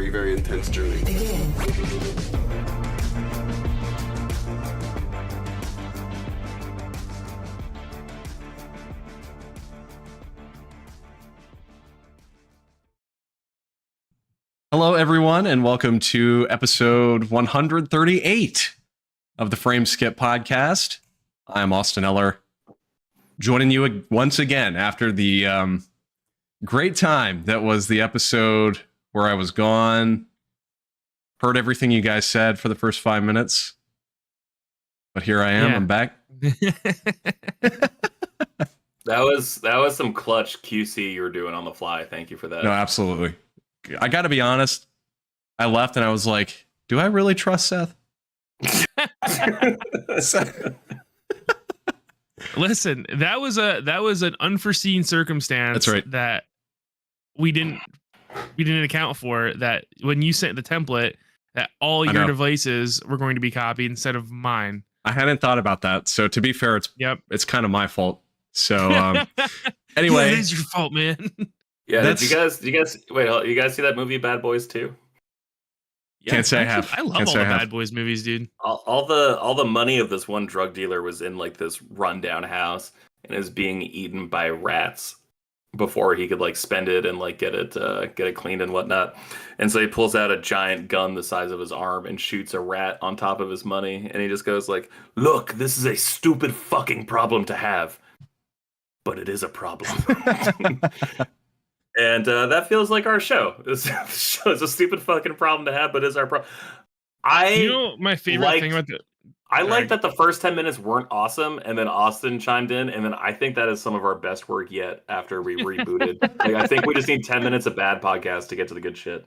very, very intense journey. Hello, everyone, and welcome to episode 138 of the Frame Skip podcast. I'm Andie Eller, joining you once again after the great time that was the episode where I was gone. Heard everything you guys said for the first 5 minutes, but here I am. Yeah. I'm back. That was some clutch QC you were doing on the fly. Thank you for that. No, absolutely. I got to be honest. I left and I was like, do I really trust Seth? Listen, that was an unforeseen circumstance. That's right. That we didn't account for, that when you sent the template that all your devices were going to be copied instead of mine. I hadn't thought about that. So to be fair, it's kind of my fault. So anyway, it is your fault, man. Yeah, did you guys wait, you guys see that movie Bad Boys 2? Yeah, can't say I have. I love all the Bad Boys movies, dude. All the money of this one drug dealer was in like this rundown house and is being eaten by rats before he could like spend it and like get it cleaned and whatnot. And so he pulls out a giant gun the size of his arm and shoots a rat on top of his money, and he just goes like, "Look, this is a stupid fucking problem to have, but it is a problem." And that feels like our show. It's a stupid fucking problem to have, but it's our problem. My favorite thing about I like that the first 10 minutes weren't awesome, and then Austin chimed in, and then I think that is some of our best work yet after we rebooted. Like, I think we just need 10 minutes of bad podcast to get to the good shit.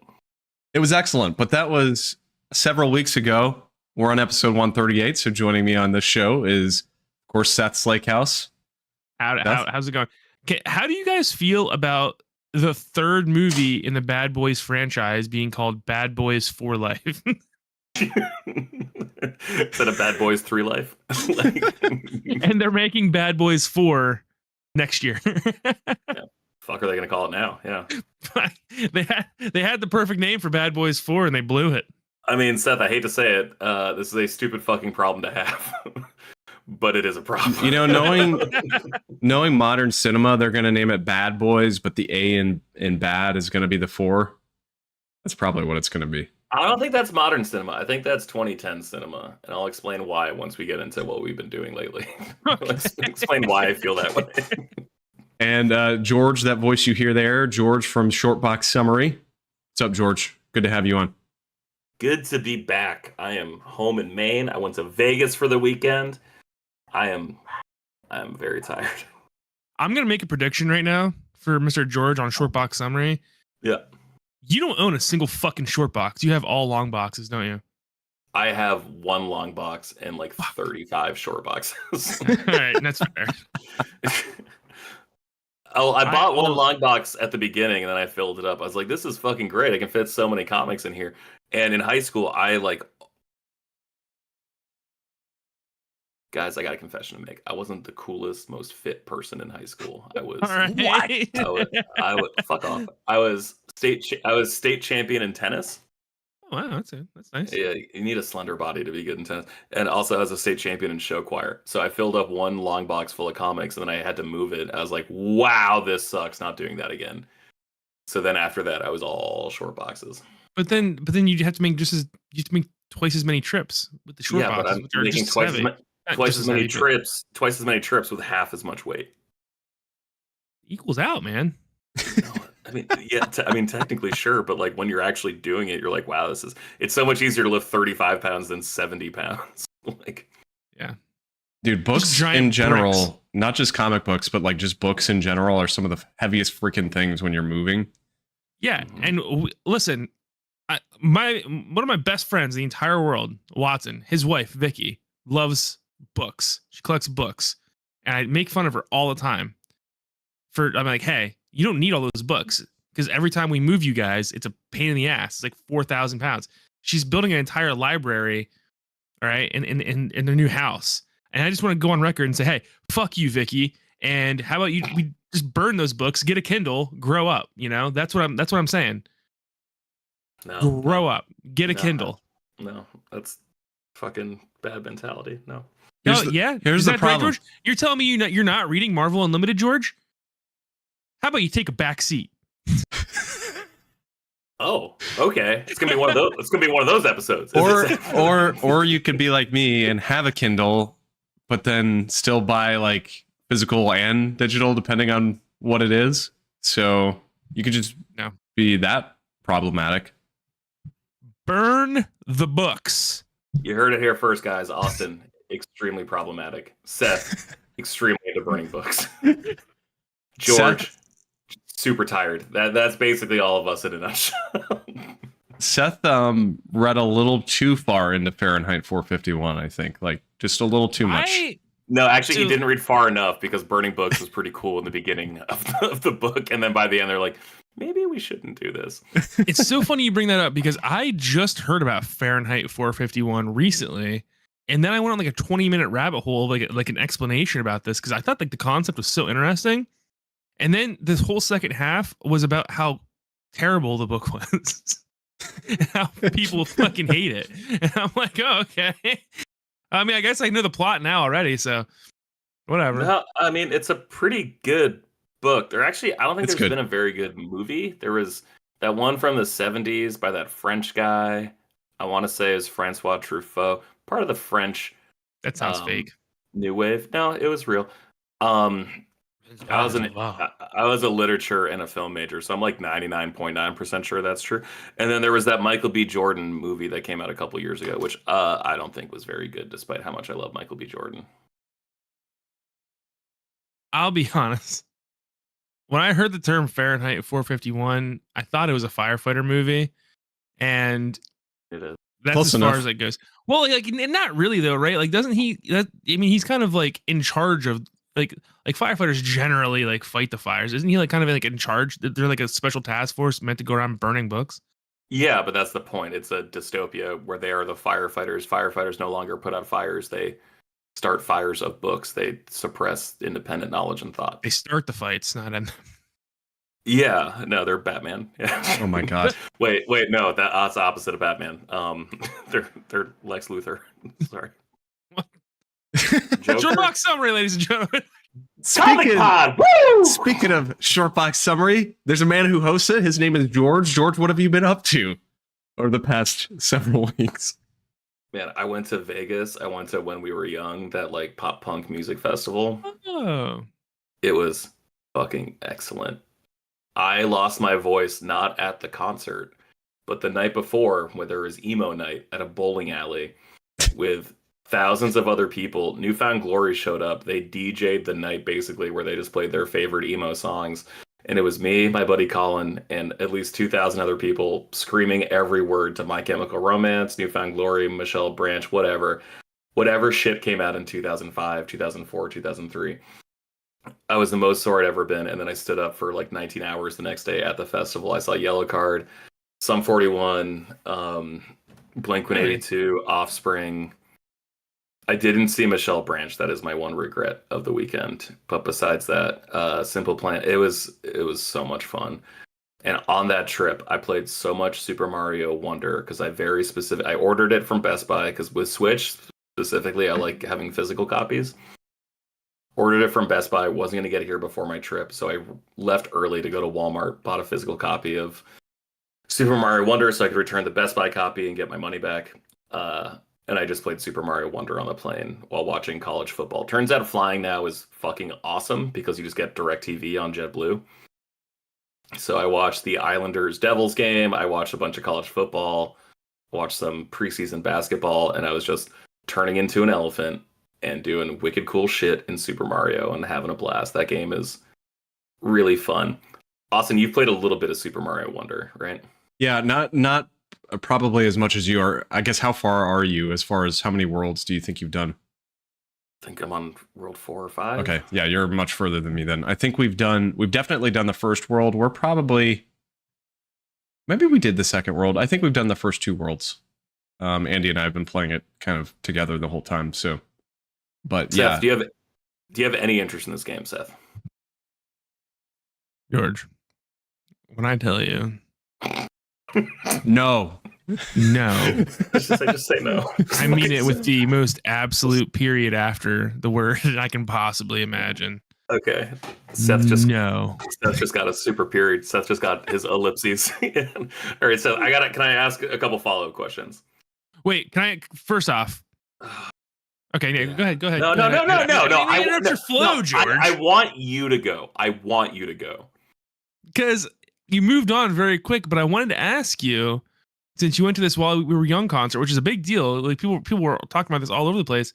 It was excellent, but that was several weeks ago. We're on episode 138, so joining me on this show is, of course, Seth Slakehouse. How's it going? Okay, how do you guys feel about the third movie in the Bad Boys franchise being called Bad Boys for Life? Instead of Bad Boys 3 Life. And they're making Bad Boys 4 next year. Yeah. Fuck are they going to call it now? Yeah. They had the perfect name for Bad Boys 4 and they blew it. I mean, Seth, I hate to say it. This is a stupid fucking problem to have. But it is a problem. You know, knowing modern cinema, they're going to name it Bad Boys, but the A in bad is going to be the 4. That's probably what it's going to be. I don't think that's modern cinema. I think that's 2010 cinema, and I'll explain why once we get into what we've been doing lately. Let's explain why I feel that way. And George, that voice you hear there, George from Shortbox Summary. What's up, George? Good to have you on. Good to be back. I am home in Maine. I went to Vegas for the weekend. I am very tired. I'm going to make a prediction right now for Mr. George on Shortbox Summary. Yeah. You don't own a single fucking short box. You have all long boxes, don't you? I have one long box and like 35 short boxes. All right, that's fair. I bought one long box at the beginning and then I filled it up. I was like, this is fucking great. I can fit so many comics in here. And in high school, guys, I got a confession to make. I wasn't the coolest, most fit person in high school. I was what? I would fuck off. I was state champion in tennis. Oh, wow, that's nice. Yeah, you need a slender body to be good in tennis. And also I was a state champion in show choir. So I filled up one long box full of comics and then I had to move it. I was like, wow, this sucks. Not doing that again. So then after that, I was all short boxes. But then you have to make twice as many trips with the short boxes. But I'm making twice as many trips with half as much weight. Equals out, man. No, I mean, yeah. Technically, sure, but like when you're actually doing it, you're like, wow, it's so much easier to lift 35 pounds than 70 pounds. Like, yeah, dude, books in general, not just comic books, but like just books in general, are some of the heaviest freaking things when you're moving. Yeah, and listen, one of my best friends in the entire world, Watson, his wife Vicky, loves books. She collects books, and I make fun of her all the time. I'm like, hey, you don't need all those books because every time we move you guys, it's a pain in the ass. It's like 4,000 pounds. She's building an entire library, all right, in their new house. And I just want to go on record and say, hey, fuck you, Vicky. And how about we just burn those books, get a Kindle, grow up. You know, that's what I'm saying. No. Grow up. Get a No. Kindle. No, that's fucking bad mentality. No. Here's Is the that right, problem. George? You're telling me you're not reading Marvel Unlimited, George? How about you take a back seat? Oh, okay. It's gonna be one of those. It's gonna be one of those episodes. Or you could be like me and have a Kindle, but then still buy like physical and digital, depending on what it is. So you could just be that problematic. Burn the books. You heard it here first, guys. Austin, extremely problematic. Seth, extremely into burning books. George, super tired. That's basically all of us in a nutshell. Seth read a little too far into Fahrenheit 451, I think. Like just a little too much. No, actually, he didn't read far enough because burning books was pretty cool in the beginning of the book. And then by the end, they're like, maybe we shouldn't do this. It's so funny you bring that up because I just heard about Fahrenheit 451 recently. And then I went on like a 20-minute rabbit hole, like an explanation about this because I thought like the concept was so interesting. And then this whole second half was about how terrible the book was. And how people fucking hate it. And I'm like, oh, okay. I mean, I guess I know the plot now already, so whatever. No, I mean, it's a pretty good book. I don't think there's been a very good movie. There was that one from the 70s by that French guy. I want to say is Francois Truffaut, part of the French. That sounds fake. New wave. No, it was real. I was a literature and a film major, so I'm like 99.9% sure that's true. And then there was that Michael B. Jordan movie that came out a couple years ago, which I don't think was very good, despite how much I love Michael B. Jordan. I'll be honest. When I heard the term Fahrenheit 451, I thought it was a firefighter movie, and it is. That's close as far as it goes. Well, like not really though, right? Like, doesn't he? I mean, he's kind of like in charge of like firefighters generally like fight the fires. Isn't he like kind of like in charge? They're like a special task force meant to go around burning books. Yeah, but that's the point. It's a dystopia where they are the firefighters. Firefighters no longer put out fires. They start fires of books. They suppress independent knowledge and thought. They start the fights, not end. Yeah, no, they're Batman. Yeah. Oh my god. wait, no, that's the opposite of Batman. They're Lex Luthor. Sorry. Short box summary, ladies and gentlemen. Speaking of short box summary, there's a man who hosts it. His name is George. George, what have you been up to over the past several weeks? Man, I went to Vegas. I went to When We Were Young, that like pop punk music festival. Oh. It was fucking excellent. I lost my voice not at the concert, but the night before when there was emo night at a bowling alley with thousands of other people. Newfound Glory showed up. They DJ'd the night basically where they just played their favorite emo songs. And it was me, my buddy Colin, and at least 2,000 other people screaming every word to My Chemical Romance, Newfound Glory, Michelle Branch, whatever shit came out in 2005, 2004, 2003. I was the most sore I'd ever been, and then I stood up for like 19 hours the next day at the festival. I saw Yellow Card, Sum 41, Blink-182, Offspring. I didn't see Michelle Branch. That is my one regret of the weekend. But besides that, Simple Plan, it was so much fun. And on that trip, I played so much Super Mario Wonder because I ordered it from Best Buy because with Switch specifically, I like having physical copies. Ordered it from Best Buy, wasn't going to get here before my trip, so I left early to go to Walmart, bought a physical copy of Super Mario Wonder so I could return the Best Buy copy and get my money back. And I just played Super Mario Wonder on the plane while watching college football. Turns out flying now is fucking awesome because you just get DirecTV on JetBlue. So I watched the Islanders Devils game, I watched a bunch of college football, watched some preseason basketball, and I was just turning into an elephant and doing wicked cool shit in Super Mario and having a blast. That game is really fun. Austin, you've played a little bit of Super Mario Wonder, right? Yeah, not probably as much as you are. I guess how far are you as far as how many worlds do you think you've done? I think I'm on world 4 or 5. Okay, yeah, you're much further than me then. I think we've definitely done the first world. We're probably, maybe we did the second world. I think we've done the first 2 worlds. Andy and I have been playing it kind of together the whole time, so. But Seth, yeah. Do you have any interest in this game, Seth? George, when I tell you No. No. just say no. I mean it with the most absolute period after the word I can possibly imagine. Okay. Seth's just got a super period. Seth just got his ellipses. All right, so can I ask a couple follow-up questions? Wait, can I first off? Okay, yeah. Go ahead. No. I interrupt your flow, George. I want you to go. Because you moved on very quick, but I wanted to ask you, since you went to this While We Were Young concert, which is a big deal. Like people were talking about this all over the place.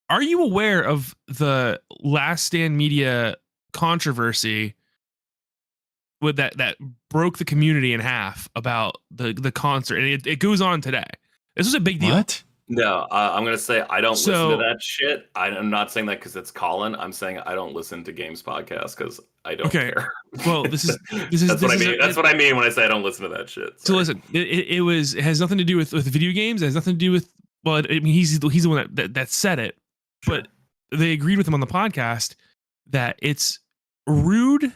Are you aware of the Last Stand Media controversy with that broke the community in half about the concert, and it goes on today? This was a big deal. What? No, I'm gonna say I don't listen to that shit. I'm not saying that because it's Colin. I'm saying I don't listen to games podcasts because I don't care. Well, this is that's what I mean. That's what I mean when I say I don't listen to that shit. So listen, it has nothing to do with video games. It has nothing to do with I mean he's the one that said it, sure. But they agreed with him on the podcast that it's rude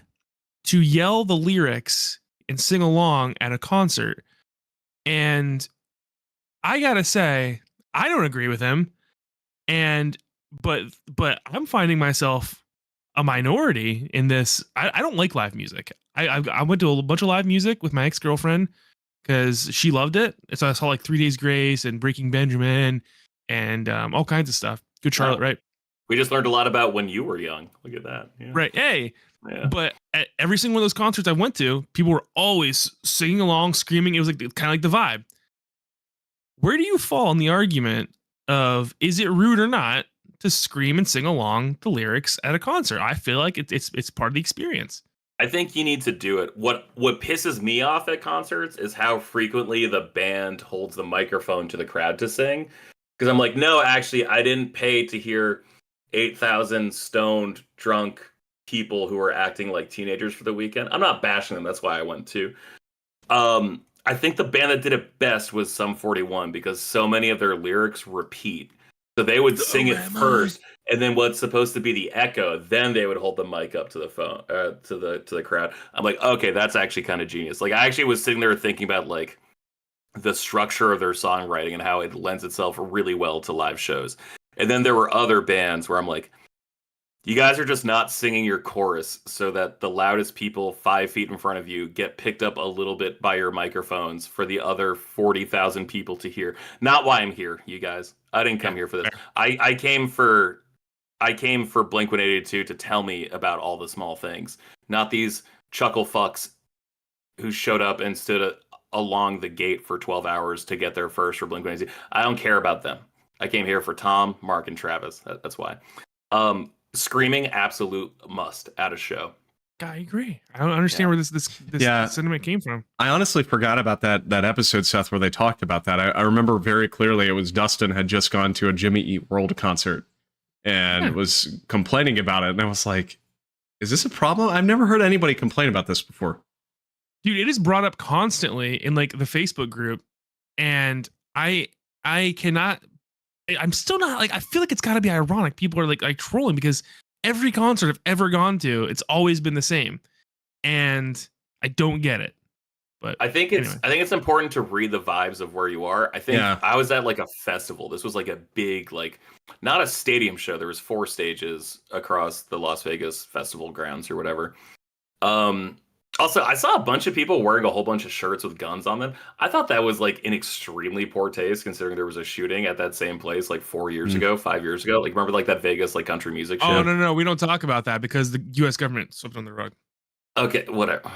to yell the lyrics and sing along at a concert. And I gotta say, I don't agree with him, but I'm finding myself a minority in this. I don't like live music. I went to a bunch of live music with my ex-girlfriend because she loved it. So I saw like 3 Days Grace and Breaking Benjamin and all kinds of stuff. Good Charlotte, right? We just learned a lot about when you were young. Look at that. Yeah. Right. Hey. Yeah. But at every single one of those concerts I went to, people were always singing along, screaming. It was like kind of like the vibe. Where do you fall in the argument of is it rude or not to scream and sing along the lyrics at a concert? I feel like it's part of the experience. I think you need to do it. What pisses me off at concerts is how frequently the band holds the microphone to the crowd to sing. Because I'm like, no, actually, I didn't pay to hear 8,000 stoned, drunk people who are acting like teenagers for the weekend. I'm not bashing them. That's why I went too. I think the band that did it best was Sum 41 because so many of their lyrics repeat. So they would sing it first, and then what's supposed to be the echo, then they would hold the mic up to the phone, to the crowd. I'm like, okay, that's actually kind of genius. Like I actually was sitting there thinking about like the structure of their songwriting and how it lends itself really well to live shows. And then there were other bands where I'm like, you guys are just not singing your chorus so that the loudest people 5 feet in front of you get picked up a little bit by your microphones for the other 40,000 people to hear. Not why I'm here, you guys. I didn't come here for this. I came for Blink-182 to tell me about all the small things, not these chuckle fucks who showed up and stood along the gate for 12 hours to get there first for Blink-182. I don't care about them. I came here for Tom, Mark, and Travis. That's why. Screaming, absolute must at a show. I agree. I don't understand where this sentiment came from. I honestly forgot about that episode, Seth, where they talked about that. I remember very clearly it was Dustin had just gone to a Jimmy Eat World concert and was complaining about it. And I was like, is this a problem? I've never heard anybody complain about this before. Dude, it is brought up constantly in like the Facebook group. And I'm still not like, I feel like it's gotta be ironic. People are like trolling because every concert I've ever gone to, it's always been the same. And I don't get it. But I think it's important to read the vibes of where you are. I think I was at like a festival. This was like a big, like not a stadium show. There was 4 stages across the Las Vegas festival grounds or whatever. Also, I saw a bunch of people wearing a whole bunch of shirts with guns on them. I thought that was like an extremely poor taste, considering there was a shooting at that same place like 5 years ago. Like remember like that Vegas like country music show? Oh no, we don't talk about that because the U.S. government swept on the rug. Okay, whatever.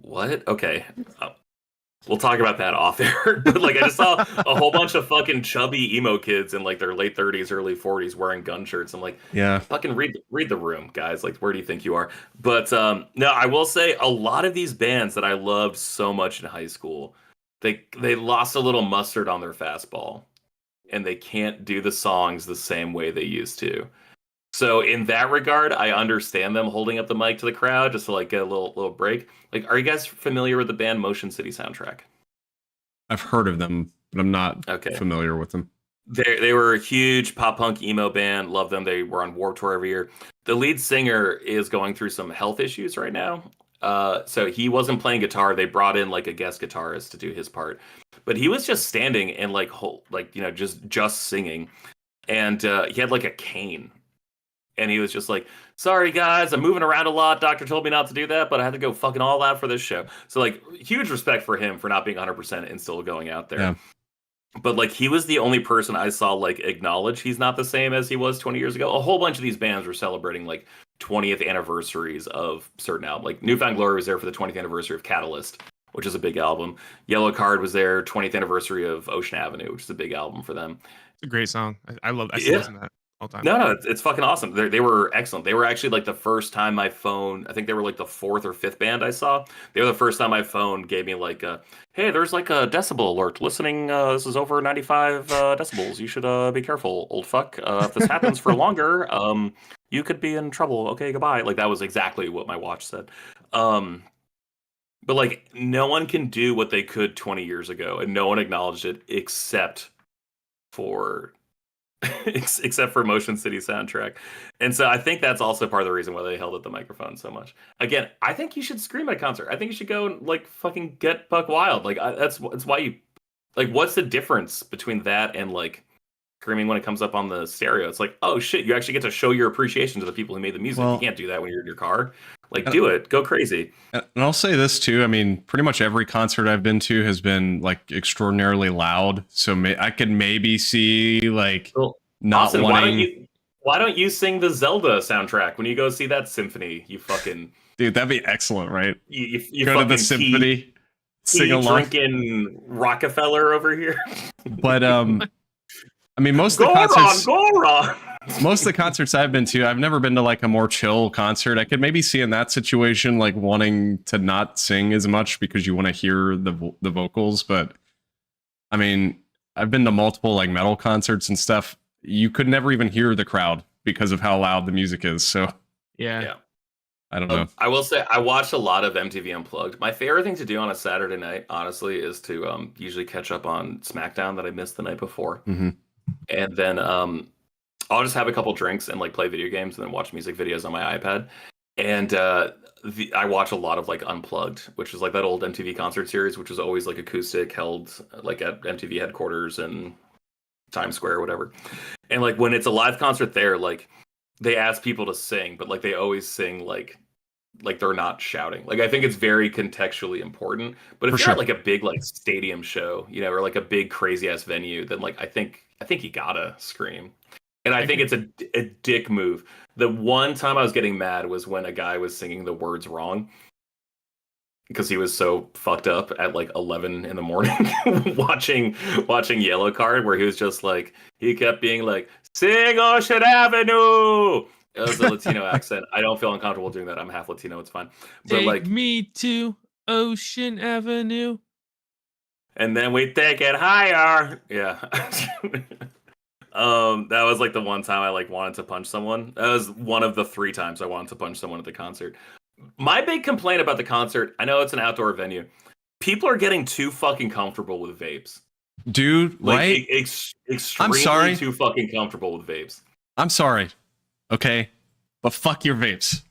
What? Okay. We'll talk about that off air. But like I just saw a whole bunch of fucking chubby emo kids in like their late 30s, early 40s wearing gun shirts. I'm like, fucking read the room, guys. Like, where do you think you are? But no, I will say a lot of these bands that I loved so much in high school, they lost a little mustard on their fastball, and they can't do the songs the same way they used to. So in that regard, I understand them holding up the mic to the crowd just to like get a little break. Like, are you guys familiar with the band Motion City Soundtrack? I've heard of them, but I'm not familiar with them. They were a huge pop punk emo band. Love them. They were on Warped Tour every year. The lead singer is going through some health issues right now. So he wasn't playing guitar. They brought in like a guest guitarist to do his part, but he was just standing and like just singing, and he had like a cane, and he was just like, "Sorry guys, I'm moving around a lot. Doctor told me not to do that, but I had to go fucking all out for this show." So like, huge respect for him for not being 100% and still going out there. Yeah. But like, he was the only person I saw like acknowledge he's not the same as he was 20 years ago. A whole bunch of these bands were celebrating like 20th anniversaries of certain albums. Like Newfound Glory was there for the 20th anniversary of Catalyst, which is a big album. Yellow Card was there 20th anniversary of Ocean Avenue, which is a big album for them. It's a great song. I still listen to that all the time. No, it's fucking awesome. They were excellent. They were actually like the first time my phone, I think they were like the fourth or fifth band I saw. They were the first time my phone gave me like hey, there's like a decibel alert. Listening, this is over 95 decibels. You should be careful, old fuck. If this happens for longer, you could be in trouble. Okay, goodbye. Like that was exactly what my watch said. But like no one can do what they could 20 years ago, and no one acknowledged it except for Motion City Soundtrack. And so I think that's also part of the reason why they held up the microphone so much. Again, I think you should scream at a concert. I think you should go and like fucking get buck wild. Like that's why you like, what's the difference between that and like screaming when it comes up on the stereo? It's like, oh shit, you actually get to show your appreciation to the people who made the music. Well, you can't do that when you're in your car. Like, do it. Go crazy. And I'll say this too. I mean, pretty much every concert I've been to has been like extraordinarily loud. So I could maybe see like not Austin, wanting. Why don't you sing the Zelda soundtrack when you go see that symphony? You fucking Dude, that'd be excellent, right? You go to the symphony, sing along. Drinking Rockefeller over here. But I mean, most of the concerts. Goron. Most of the concerts I've been to, I've never been to like a more chill concert. I could maybe see in that situation like wanting to not sing as much because you want to hear the vocals. But I mean, I've been to multiple like metal concerts and stuff. You could never even hear the crowd because of how loud the music is. So yeah. I don't know. I will say I watched a lot of MTV Unplugged. My favorite thing to do on a Saturday night, honestly, is to usually catch up on SmackDown that I missed the night before, and then I'll just have a couple drinks and like play video games and then watch music videos on my iPad. And I watch a lot of like Unplugged, which is like that old MTV concert series, which was always like acoustic, held like at MTV headquarters and Times Square or whatever. And like when it's a live concert there, like they ask people to sing, but like they always sing like they're not shouting. Like I think it's very contextually important. But if you're at like a big like stadium show, you know, or like a big crazy ass venue, then like I think you gotta scream. And I think it's a dick move. The one time I was getting mad was when a guy was singing the words wrong because he was so fucked up at like 11 in the morning watching Yellow Card, where he was just like, he kept being like, "Sing Ocean Avenue." It was a Latino accent. I don't feel uncomfortable doing that. I'm half Latino. It's fine. But Take like, me to Ocean Avenue. And then we take it higher. Yeah. That was like the one time I like wanted to punch someone. That was one of the 3 times I wanted to punch someone at the concert. My big complaint about the concert, I know it's an outdoor venue. People are getting too fucking comfortable with vapes. Dude, like, right? Extremely I'm sorry. Too fucking comfortable with vapes. I'm sorry. Okay. But fuck your vapes.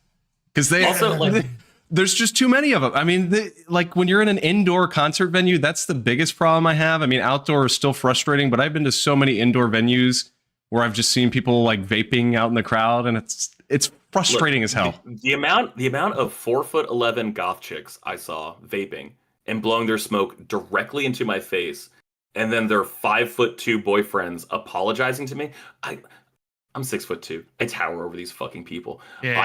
Because they also like there's just too many of them. I mean, like when you're in an indoor concert venue, that's the biggest problem I have. I mean, outdoor is still frustrating, but I've been to so many indoor venues where I've just seen people like vaping out in the crowd, and it's frustrating as hell. The amount of 4'11" goth chicks I saw vaping and blowing their smoke directly into my face, and then their 5'2" boyfriends apologizing to me. I'm 6'2". I tower over these fucking people. Yeah.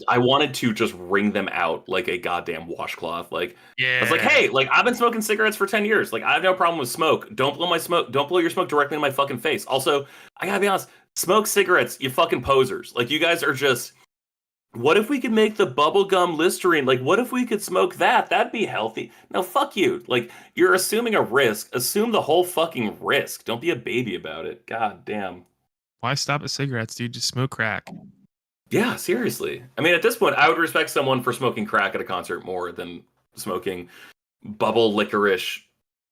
I wanted to just wring them out like a goddamn washcloth. Like, yeah. I was like, hey, like I've been smoking cigarettes for 10 years. Like I have no problem with smoke. Don't blow your smoke directly in my fucking face. Also, I gotta be honest, smoke cigarettes, you fucking posers. Like you guys are just, what if we could make the bubblegum Listerine? Like, what if we could smoke that? That'd be healthy. No, fuck you. Like, you're assuming a risk. Assume the whole fucking risk. Don't be a baby about it. God damn. Why stop at cigarettes, dude? Just smoke crack. Yeah, seriously. I mean, at this point, I would respect someone for smoking crack at a concert more than smoking bubble licorice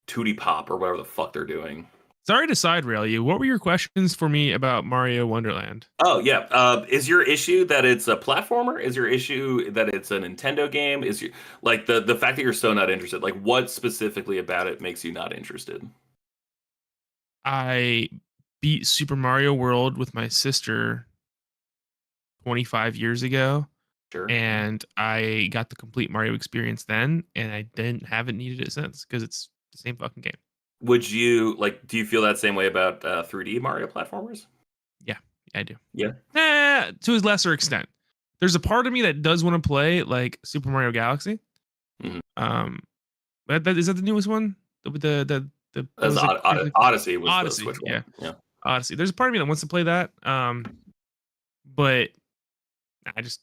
tootie pop or whatever the fuck they're doing. Sorry to side rail you. What were your questions for me about Mario Wonderland? Oh yeah. Is your issue that it's a platformer? Is your issue that it's a Nintendo game? Is your like the fact that you're so not interested? Like, what specifically about it makes you not interested? I beat Super Mario World with my sister 25 years ago, Sure. and I got the complete Mario experience then, and I haven't needed it since because it's the same fucking game. Would you like? Do you feel that same way about 3D Mario platformers? Yeah, I do. Yeah. To a lesser extent. There's a part of me that does want to play like Super Mario Galaxy. Mhm. But is that the newest one? The As was like, Odyssey was the Odyssey, Switch yeah. one. Yeah. Odyssey. There's a part of me that wants to play that. But I just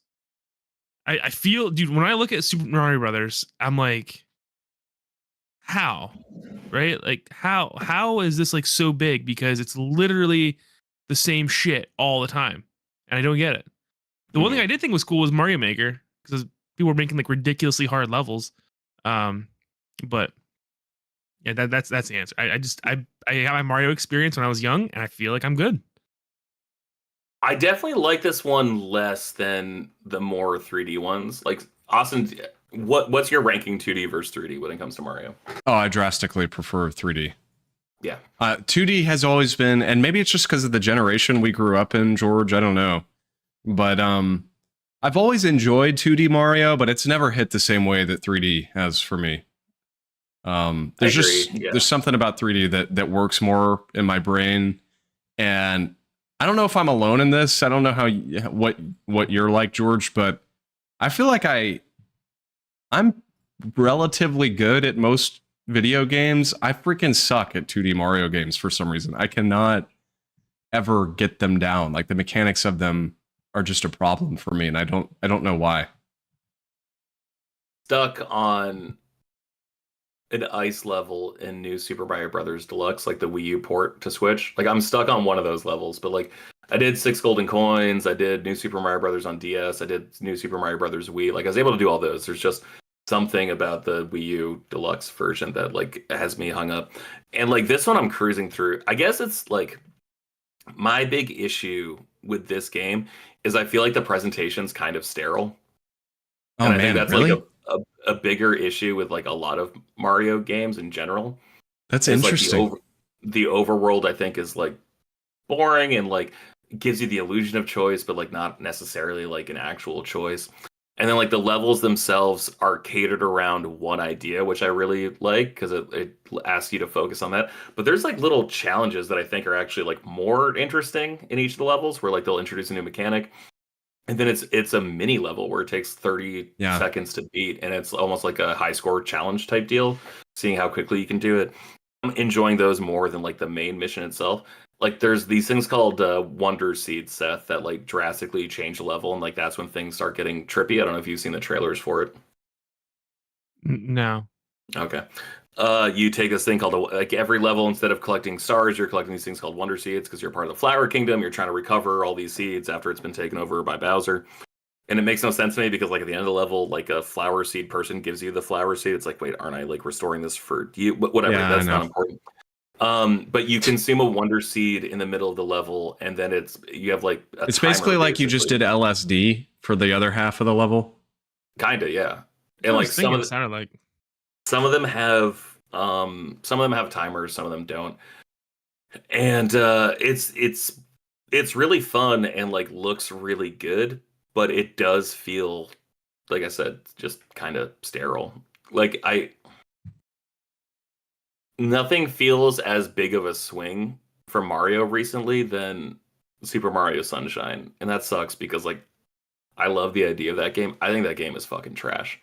I feel, dude, when I look at Super Mario Brothers, I'm like, how? Right? Like how is this like so big? Because it's literally the same shit all the time. And I don't get it. The one thing I did think was cool was Mario Maker, because people were making like ridiculously hard levels. But yeah, that's the answer. I got my Mario experience when I was young, and I feel like I'm good. I definitely like this one less than the more 3D ones. Like Austin, what's your ranking 2D versus 3D when it comes to Mario? Oh, I drastically prefer 3D. Yeah. 2D has always been, and maybe it's just because of the generation we grew up in, George. I don't know, but I've always enjoyed 2D Mario, but it's never hit the same way that 3D has for me. There's something about 3D that works more in my brain, and I don't know if I'm alone in this. I don't know what you're like, George, but I feel like I'm relatively good at most video games. I freaking suck at 2D Mario games for some reason. I cannot ever get them down. Like the mechanics of them are just a problem for me, and I don't know why. Stuck on an ice level in New Super Mario Brothers Deluxe, like the Wii U port to Switch. Like I'm stuck on one of those levels, but like I did 6 golden coins, I did New Super Mario Brothers on DS, I did New Super Mario Brothers Wii. Like I was able to do all those. There's just something about the Wii U Deluxe version that like has me hung up. And like this one I'm cruising through. I guess it's like my big issue with this game is I feel like the presentation's kind of sterile. Oh And I man, think that's really? like a bigger issue with like a lot of Mario games in general. That's Is like interesting. the overworld I think is like boring and like gives you the illusion of choice, but like not necessarily like an actual choice. And then like the levels themselves are catered around one idea, which I really like because it asks you to focus on that. But there's like little challenges that I think are actually like more interesting in each of the levels where like they'll introduce a new mechanic. And then it's a mini level where it takes 30 Yeah. seconds to beat, and it's almost like a high score challenge type deal, seeing how quickly you can do it. I'm enjoying those more than like the main mission itself. Like there's these things called Wonder Seeds, Seth, that like drastically change the level, and like that's when things start getting trippy. I don't know if you've seen the trailers for it. No. Okay. You take this thing called like every level, instead of collecting stars, you're collecting these things called Wonder Seeds because you're part of the Flower Kingdom. You're trying to recover all these seeds after it's been taken over by Bowser. And it makes no sense to me because like at the end of the level, like a flower seed person gives you the flower seed. It's like, wait, aren't I like restoring this for you? Whatever, Yeah, that's I not know. important. But you consume a wonder seed in the middle of the level, and then you have like a It's timer, basically like you just did LSD for the other half of the level. Kinda, yeah. I And was like thinking it sounded like. some of them have timers, some of them don't. And it's really fun and like looks really good, but it does feel, like I said, just kind of sterile. Like nothing feels as big of a swing for Mario recently than Super Mario Sunshine, and that sucks because like I love the idea of that game. I think that game is fucking trash.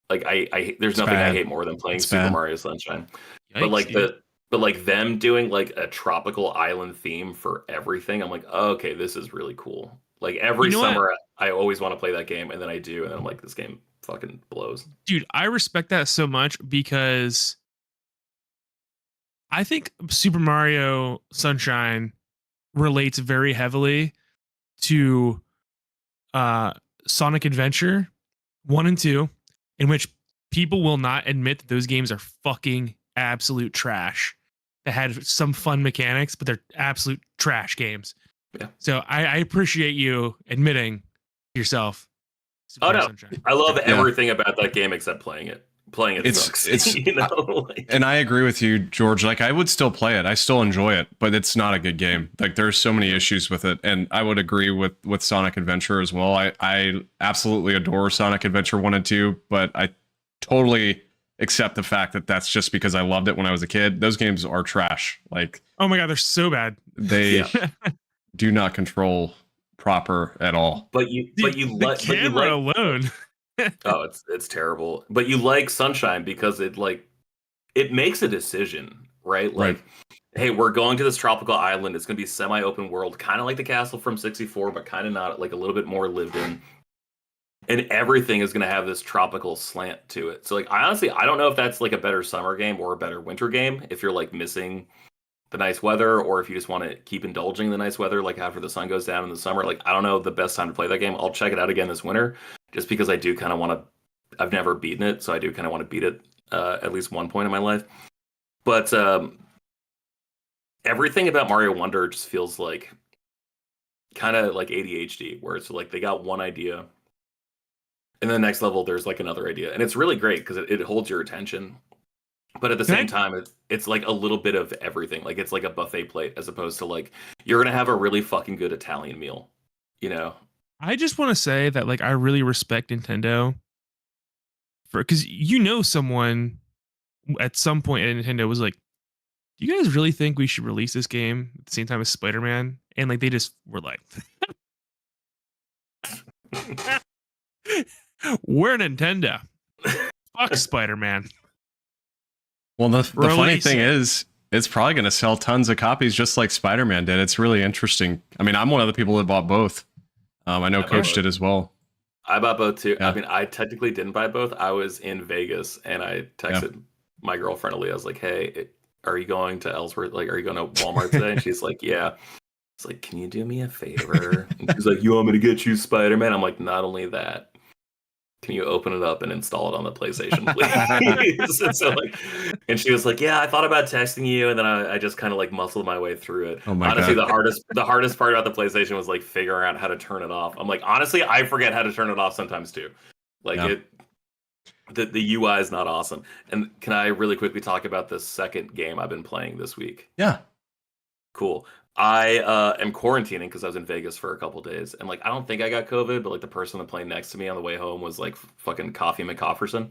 Like there's It's nothing I bad. hate more than playing It's Super bad. Mario Sunshine. But Yikes, like dude. them doing like a tropical island theme for everything, I'm like, oh, okay, this is really cool. Like every You know what, summer I always want to play that game, and then I do, and then I'm like, this game fucking blows. dude? I respect that so much because I think Super Mario Sunshine relates very heavily to uh Sonic Adventure 1 and 2, in which people will not admit that those games are fucking absolute trash. that had some fun mechanics, but they're absolute trash games. Yeah. So I appreciate you admitting yourself. Oh no, Sunshine. I love Yeah. everything about that game except playing it. Playing it sucks. You know, and I agree with you, George. Like, I would still play it. I still enjoy it, but it's not a good game. Like, there's so many issues with it, and I would agree with Sonic Adventure as well. I absolutely adore Sonic Adventure 1 and 2, but I totally accept the fact that that's just because I loved it when I was a kid. Those games are trash. Like, oh my god, they're so bad. They do not control proper at all. But you the camera alone. Oh, it's terrible. But you like Sunshine because it makes a decision, right? Like, hey, we're going to this tropical island. It's going to be semi-open world, kind of like the castle from 64, but kind of not, like a little bit more lived in. And everything is going to have this tropical slant to it. So, like, I don't know if that's like a better summer game or a better winter game if you're like missing the nice weather, or if you just want to keep indulging the nice weather, like after the sun goes down in the summer. Like, I don't know the best time to play that game. I'll check it out again this winter, just because I do kind of want to. I've never beaten it, so I do kind of want to beat it at least one point in my life. But everything about Mario Wonder just feels like kind of like ADHD, where it's like they got one idea, and then the next level there's like another idea, and it's really great because it holds your attention. But at the same time, it's like a little bit of everything. Like, it's like a buffet plate, as opposed to like you're gonna have a really fucking good Italian meal, you know. I just want to say that, like, I really respect Nintendo because someone at some point at Nintendo was like, "Do you guys really think we should release this game at the same time as Spider-Man?" And like they just were like, "We're Nintendo. Fuck Spider-Man." Well, the funny thing is, it's probably going to sell tons of copies, just like Spider-Man did. It's really interesting. I mean, I'm one of the people that bought both. I know Coach did as well. I bought both too. Yeah. I mean, I technically didn't buy both. I was in Vegas, and I texted my girlfriend Aaliyah. I was like, "Hey, are you going to Ellsworth? Like, are you going to Walmart today?" And she's like, "Yeah." It's like, "Can you do me a favor?" And she's like, "You want me to get you Spider-Man?" I'm like, "Not only that, can you open it up and install it on the PlayStation, please?" and she was like, "Yeah, I thought about texting you," and then I just kind of like muscled my way through it. Oh my honestly, God. the hardest part about the PlayStation was like figuring out how to turn it off. I'm like, honestly, I forget how to turn it off sometimes too. Like, the UI is not awesome. And can I really quickly talk about the second game I've been playing this week? Yeah. Cool. I am quarantining because I was in Vegas for a couple days, and like I don't think I got COVID, but like the person on the plane next to me on the way home was like fucking Coffee McCofferson.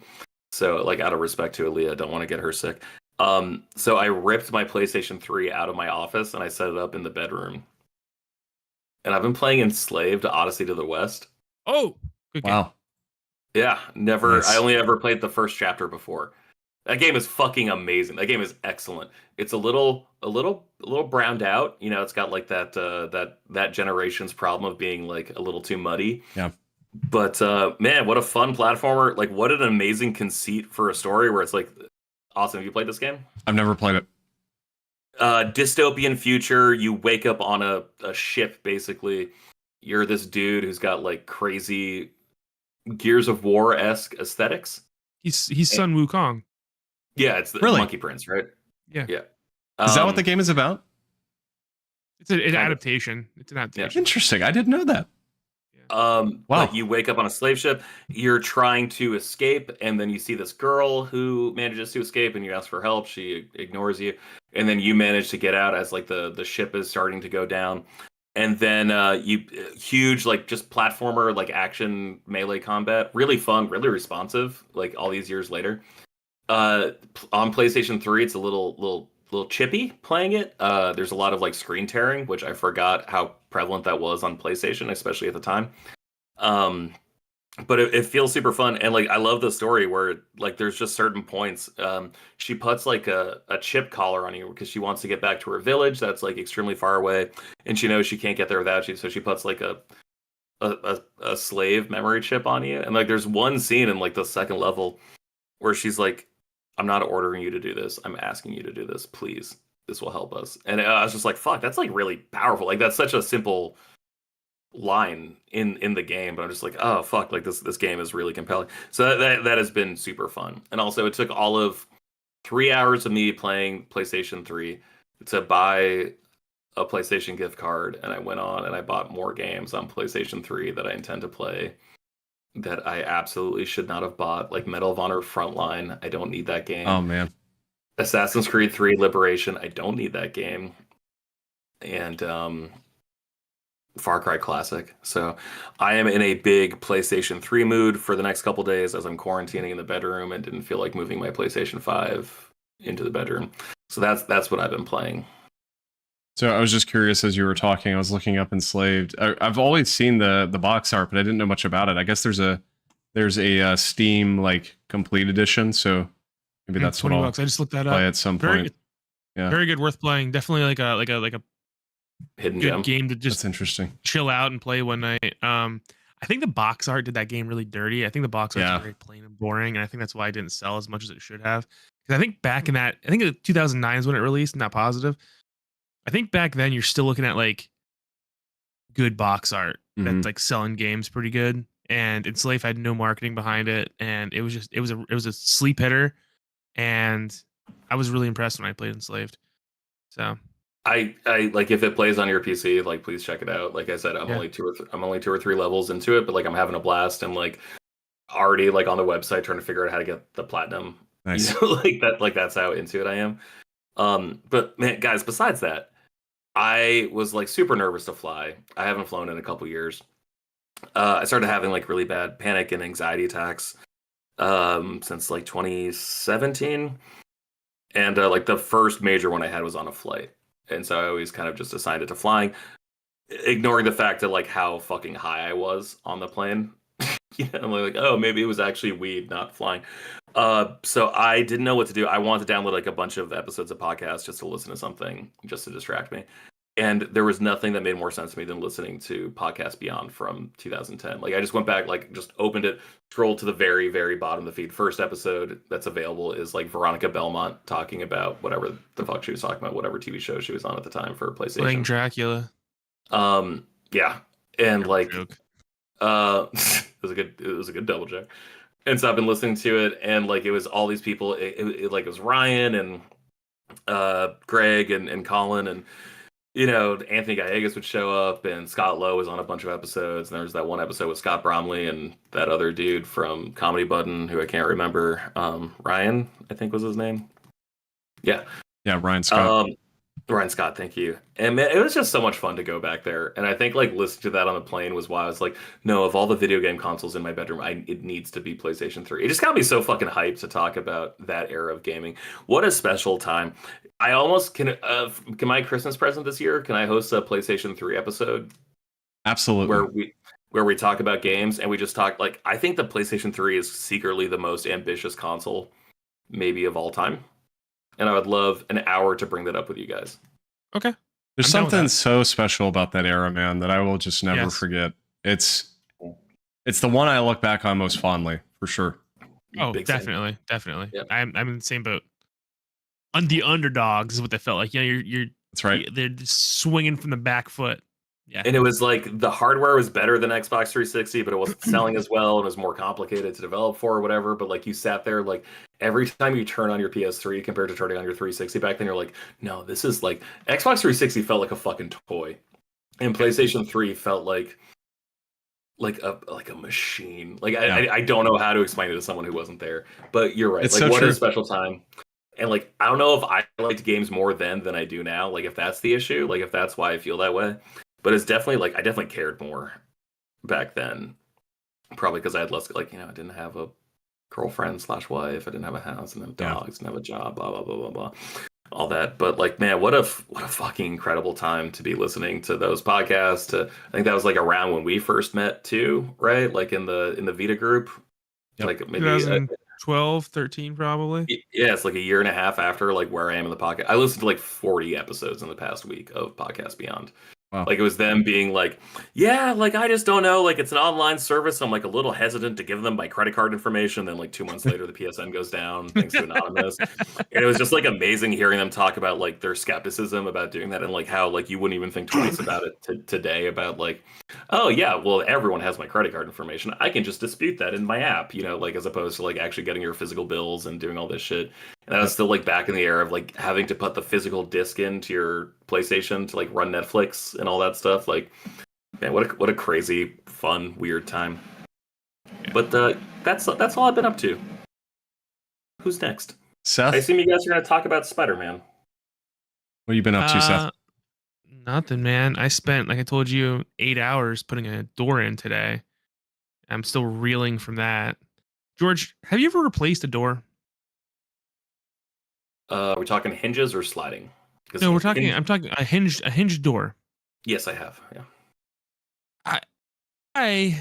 So like, out of respect to Aaliyah, I don't want to get her sick. So I ripped my PlayStation 3 out of my office and I set it up in the bedroom. And I've been playing Enslaved: Odyssey to the West. Oh, good game. Wow. Yeah, never. Nice. I only ever played the first chapter before. That game is fucking amazing. That game is excellent. It's a little browned out. You know, it's got like that generation's problem of being like a little too muddy. Yeah. But man, what a fun platformer! Like, what an amazing conceit for a story where it's like, awesome. Have you played this game? I've never played it. Dystopian future. You wake up on a ship. Basically, you're this dude who's got like crazy Gears of War-esque aesthetics. He's Sun Wukong. Yeah, it's the Really? Monkey Prince, right? Yeah. Yeah. Is that what the game is about? It's an adaptation. It's an adaptation. Interesting. I didn't know that. Wow. Like, you wake up on a slave ship, you're trying to escape, and then you see this girl who manages to escape, and you ask for help. She ignores you, and then you manage to get out as like the ship is starting to go down. And then you huge like just platformer, like action melee combat, really fun, really responsive. Like, all these years later, on PlayStation 3, it's a little chippy playing it. There's a lot of like screen tearing, which I forgot how prevalent that was on PlayStation, especially at the time. But it feels super fun, and like I love the story where like there's just certain points. She puts like a chip collar on you because she wants to get back to her village that's like extremely far away, and she knows she can't get there without you. So she puts like a slave memory chip on you, and like there's one scene in like the second level where she's like, "I'm not ordering you to do this. I'm asking you to do this. Please, this will help us." And I was just like, "Fuck, that's like really powerful." Like, that's such a simple line in the game, but I'm just like, oh fuck, like this game is really compelling. So that has been super fun. And also, it took all of 3 hours of me playing PlayStation 3 to buy a PlayStation gift card, and I went on and I bought more games on PlayStation 3 that I intend to play that I absolutely should not have bought, like Medal of Honor Frontline. I don't need that game. Oh man. Assassin's Creed 3 Liberation. I don't need that game. And Far Cry Classic. So I am in a big PlayStation 3 mood for the next couple days as I'm quarantining in the bedroom and didn't feel like moving my PlayStation 5 into the bedroom. So that's what I've been playing. So I was just curious as you were talking. I was looking up Enslaved. I've always seen the box art, but I didn't know much about it. I guess there's a Steam like complete edition. So maybe that's what $20. I'll I just looked that play up. at some Very point. good, Yeah, very good, worth playing. Definitely like a Hidden good gem. game to that's just interesting. chill out and play one night. I think the box art did that game really dirty. I think the box art Yeah. is very plain and boring, and I think that's why it didn't sell as much as it should have. Because I think back in that, I think 2009 is when it released. Not positive. I think back then you're still looking at like good box art Mhm. that's like selling games pretty good. And Enslaved had no marketing behind it, and it was a sleep hitter, and I was really impressed when I played Enslaved. So I like if it plays on your PC, like please check it out. Like I said, I'm Yeah. only two or three levels into it, but like I'm having a blast and like already like on the website trying to figure out how to get the platinum. Nice. You know, like that's how into it I am. But man, guys, besides that, I was like super nervous to fly. I haven't flown in a couple years. I started having like really bad panic and anxiety attacks since like 2017. And like the first major one I had was on a flight. And so I always kind of just assigned it to flying, ignoring the fact that like how fucking high I was on the plane. I'm like, oh, maybe it was actually weed, not flying. So I didn't know what to do. I wanted to download like a bunch of episodes of podcasts just to listen to something, just to distract me. And there was nothing that made more sense to me than listening to Podcast Beyond from 2010. Like I just went back, like just opened it, scrolled to the very, very bottom of the feed. First episode that's available is like Veronica Belmont talking about whatever the fuck she was talking about, whatever TV show she was on at the time for PlayStation. playing Dracula. Yeah. And like Joke. it was a good double check. And so I've been listening to it, and like it was all these people. It like it was Ryan and Greg and Colin, and you know Anthony Gallegos would show up, and Scott Lowe was on a bunch of episodes. And there was that one episode with Scott Bromley and that other dude from Comedy Button who I can't remember. Ryan, I think was his name. Yeah, Ryan Scott. Ryan Scott, thank you. And man, it was just so much fun to go back there. And I think like listening to that on the plane was why I was like, no, of all the video game consoles in my bedroom, it needs to be PlayStation 3. It just got me so fucking hyped to talk about that era of gaming. What a special time. I almost can my Christmas present this year, can I host a PlayStation 3 episode? Absolutely. Where we talk about games and we just talk like I think the PlayStation 3 is secretly the most ambitious console maybe of all time. And I would love an hour to bring that up with you guys. Okay. There's I'm down with something that. so special about that era, man, that I will just never Yes. forget. It's the one I look back on most fondly, for sure. Oh, Big fan. definitely. Yep. I'm in the same boat. The underdogs is what they felt like. You know, you're That's right. they're just swinging from the back foot. Yeah. And it was like the hardware was better than Xbox 360, but it wasn't selling as well and it was more complicated to develop for or whatever. But like you sat there, like every time you turn on your PS3 compared to turning on your 360 back then, you're like, no, this is like Xbox 360 felt like a fucking toy. And PlayStation 3 felt like a machine. Like I don't know how to explain it to someone who wasn't there. But you're right. It's like so what true. a special time. And like I don't know if I liked games more then than I do now. Like if that's the issue, like if that's why I feel that way. But it's definitely like I definitely cared more back then. Probably because I had less like, you know, I didn't have a girlfriend / wife, I didn't have a house, and then dogs, didn't have a job, blah blah blah blah blah. All that. But like man, what a fucking incredible time to be listening to those podcasts. I think that was like around when we first met too, right? Like in the Vita group. Yep. Like maybe 2012, 13 probably. yeah, it's like a year and a half after like where I am in the podcast. I listened to like 40 episodes in the past week of Podcast Beyond. Wow. Like it was them being like, yeah, like I just don't know. Like it's an online service. I'm like a little hesitant to give them my credit card information. Then like 2 months later, the PSN goes down thanks to Anonymous. And it was just like amazing hearing them talk about like their skepticism about doing that and like how like you wouldn't even think twice about it today about like, oh yeah, well everyone has my credit card information. I can just dispute that in my app, you know, like as opposed to like actually getting your physical bills and doing all this shit. And I was still like back in the era of like having to put the physical disc into your PlayStation to like run Netflix and all that stuff. Like, man, what a crazy, fun, weird time. But that's all I've been up to. Who's next? Seth, I assume you guys are going to talk about Spider-Man. what have you been up to, Seth? Nothing, man. I spent, like I told you, 8 hours putting a door in today. I'm still reeling from that. George, have you ever replaced a door? We're talking hinges or sliding? No, I'm talking a hinged door. Yes, I have. Yeah. I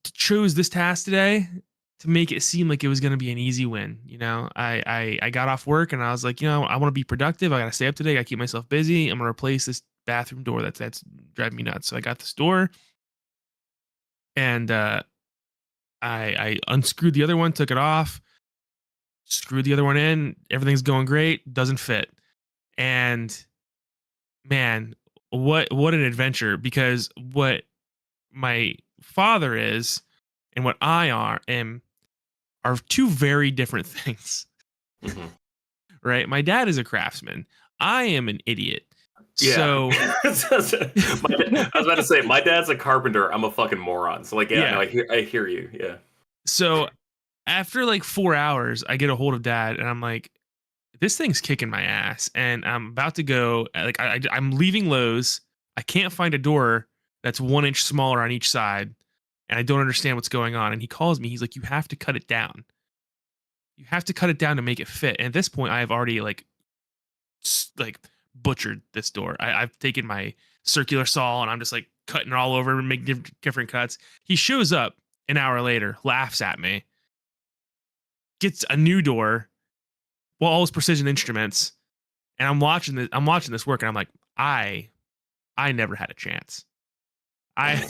chose this task today to make it seem like it was going to be an easy win. You know, I got off work and I was like, you know, I want to be productive. I got to stay up today. I got to keep myself busy. I'm going to replace this bathroom door that's driving me nuts. So I got this door and I unscrewed the other one, took it off, screwed the other one in. Everything's going great. Doesn't fit. And man, what an adventure, because what my father is and what I am are two very different things. Mm-hmm. Right? My dad is a craftsman. I am an idiot. Yeah. So I was about to say, my dad's a carpenter. I'm a fucking moron. So like, yeah. No, I hear you. Yeah. So after like 4 hours, I get a hold of Dad and I'm like, this thing's kicking my ass. And I'm about to go, like, I'm leaving Lowe's. I can't find a door that's 1 inch smaller on each side. And I don't understand what's going on. And he calls me. He's like, you have to cut it down. You have to cut it down to make it fit. And at this point, I've already like butchered this door. I've taken my circular saw and I'm just like cutting it all over and making different cuts. He shows up an hour later, laughs at me, gets a new door, well, all his precision instruments, and I'm watching this work, and I'm like, I never had a chance. I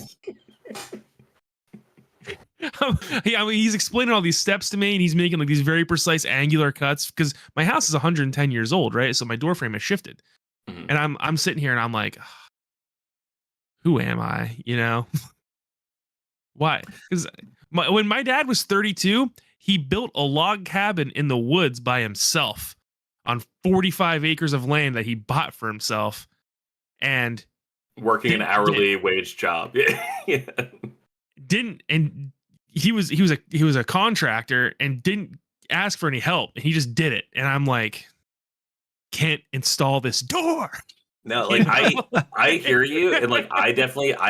mean, he's explaining all these steps to me, and he's making like these very precise angular cuts because my house is 110 years old, right? So my door frame has shifted, and I'm sitting here and I'm like, who am I? You know, why? Because when my dad was 32, he built a log cabin in the woods by himself on 45 acres of land that he bought for himself, and working an hourly wage job. Yeah. And he was a contractor and didn't ask for any help, and he just did it. And I'm like, can't install this door. No, like I hear you, and like I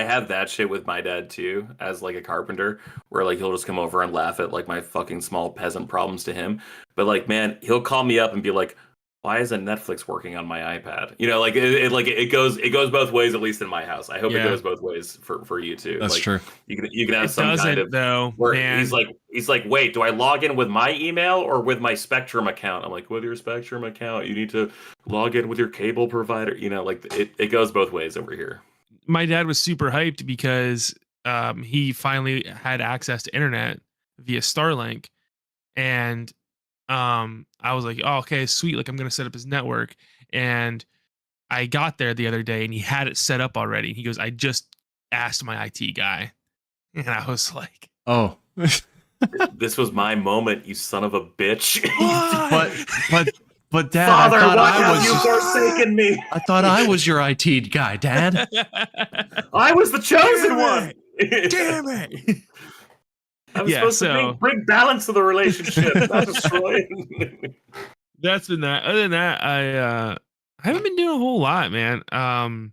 have that shit with my dad too, as like a carpenter, where like he'll just come over and laugh at like my fucking small peasant problems to him. But like, man, he'll call me up and be like, why isn't Netflix working on my iPad? You know, like it goes both ways, at least in my house. I hope it goes both ways for you too. That's like, true. You can have some kind of though, where man. he's like, wait, do I log in with my email or with my Spectrum account? I'm like, with your Spectrum account, you need to log in with your cable provider. You know, like it goes both ways over here. My dad was super hyped because he finally had access to internet via Starlink, and I was like, oh, okay, sweet. Like, I'm going to set up his network. And I got there the other day and he had it set up already. He goes, I just asked my IT guy. And I was like, oh, this was my moment, you son of a bitch. but Dad, Father, why have you forsaken me? I thought I was your IT guy, Dad. I was the chosen one. Damn it. I was supposed to bring balance to the relationship, not destroy it. That's been that. Other than that, I haven't been doing a whole lot, man. I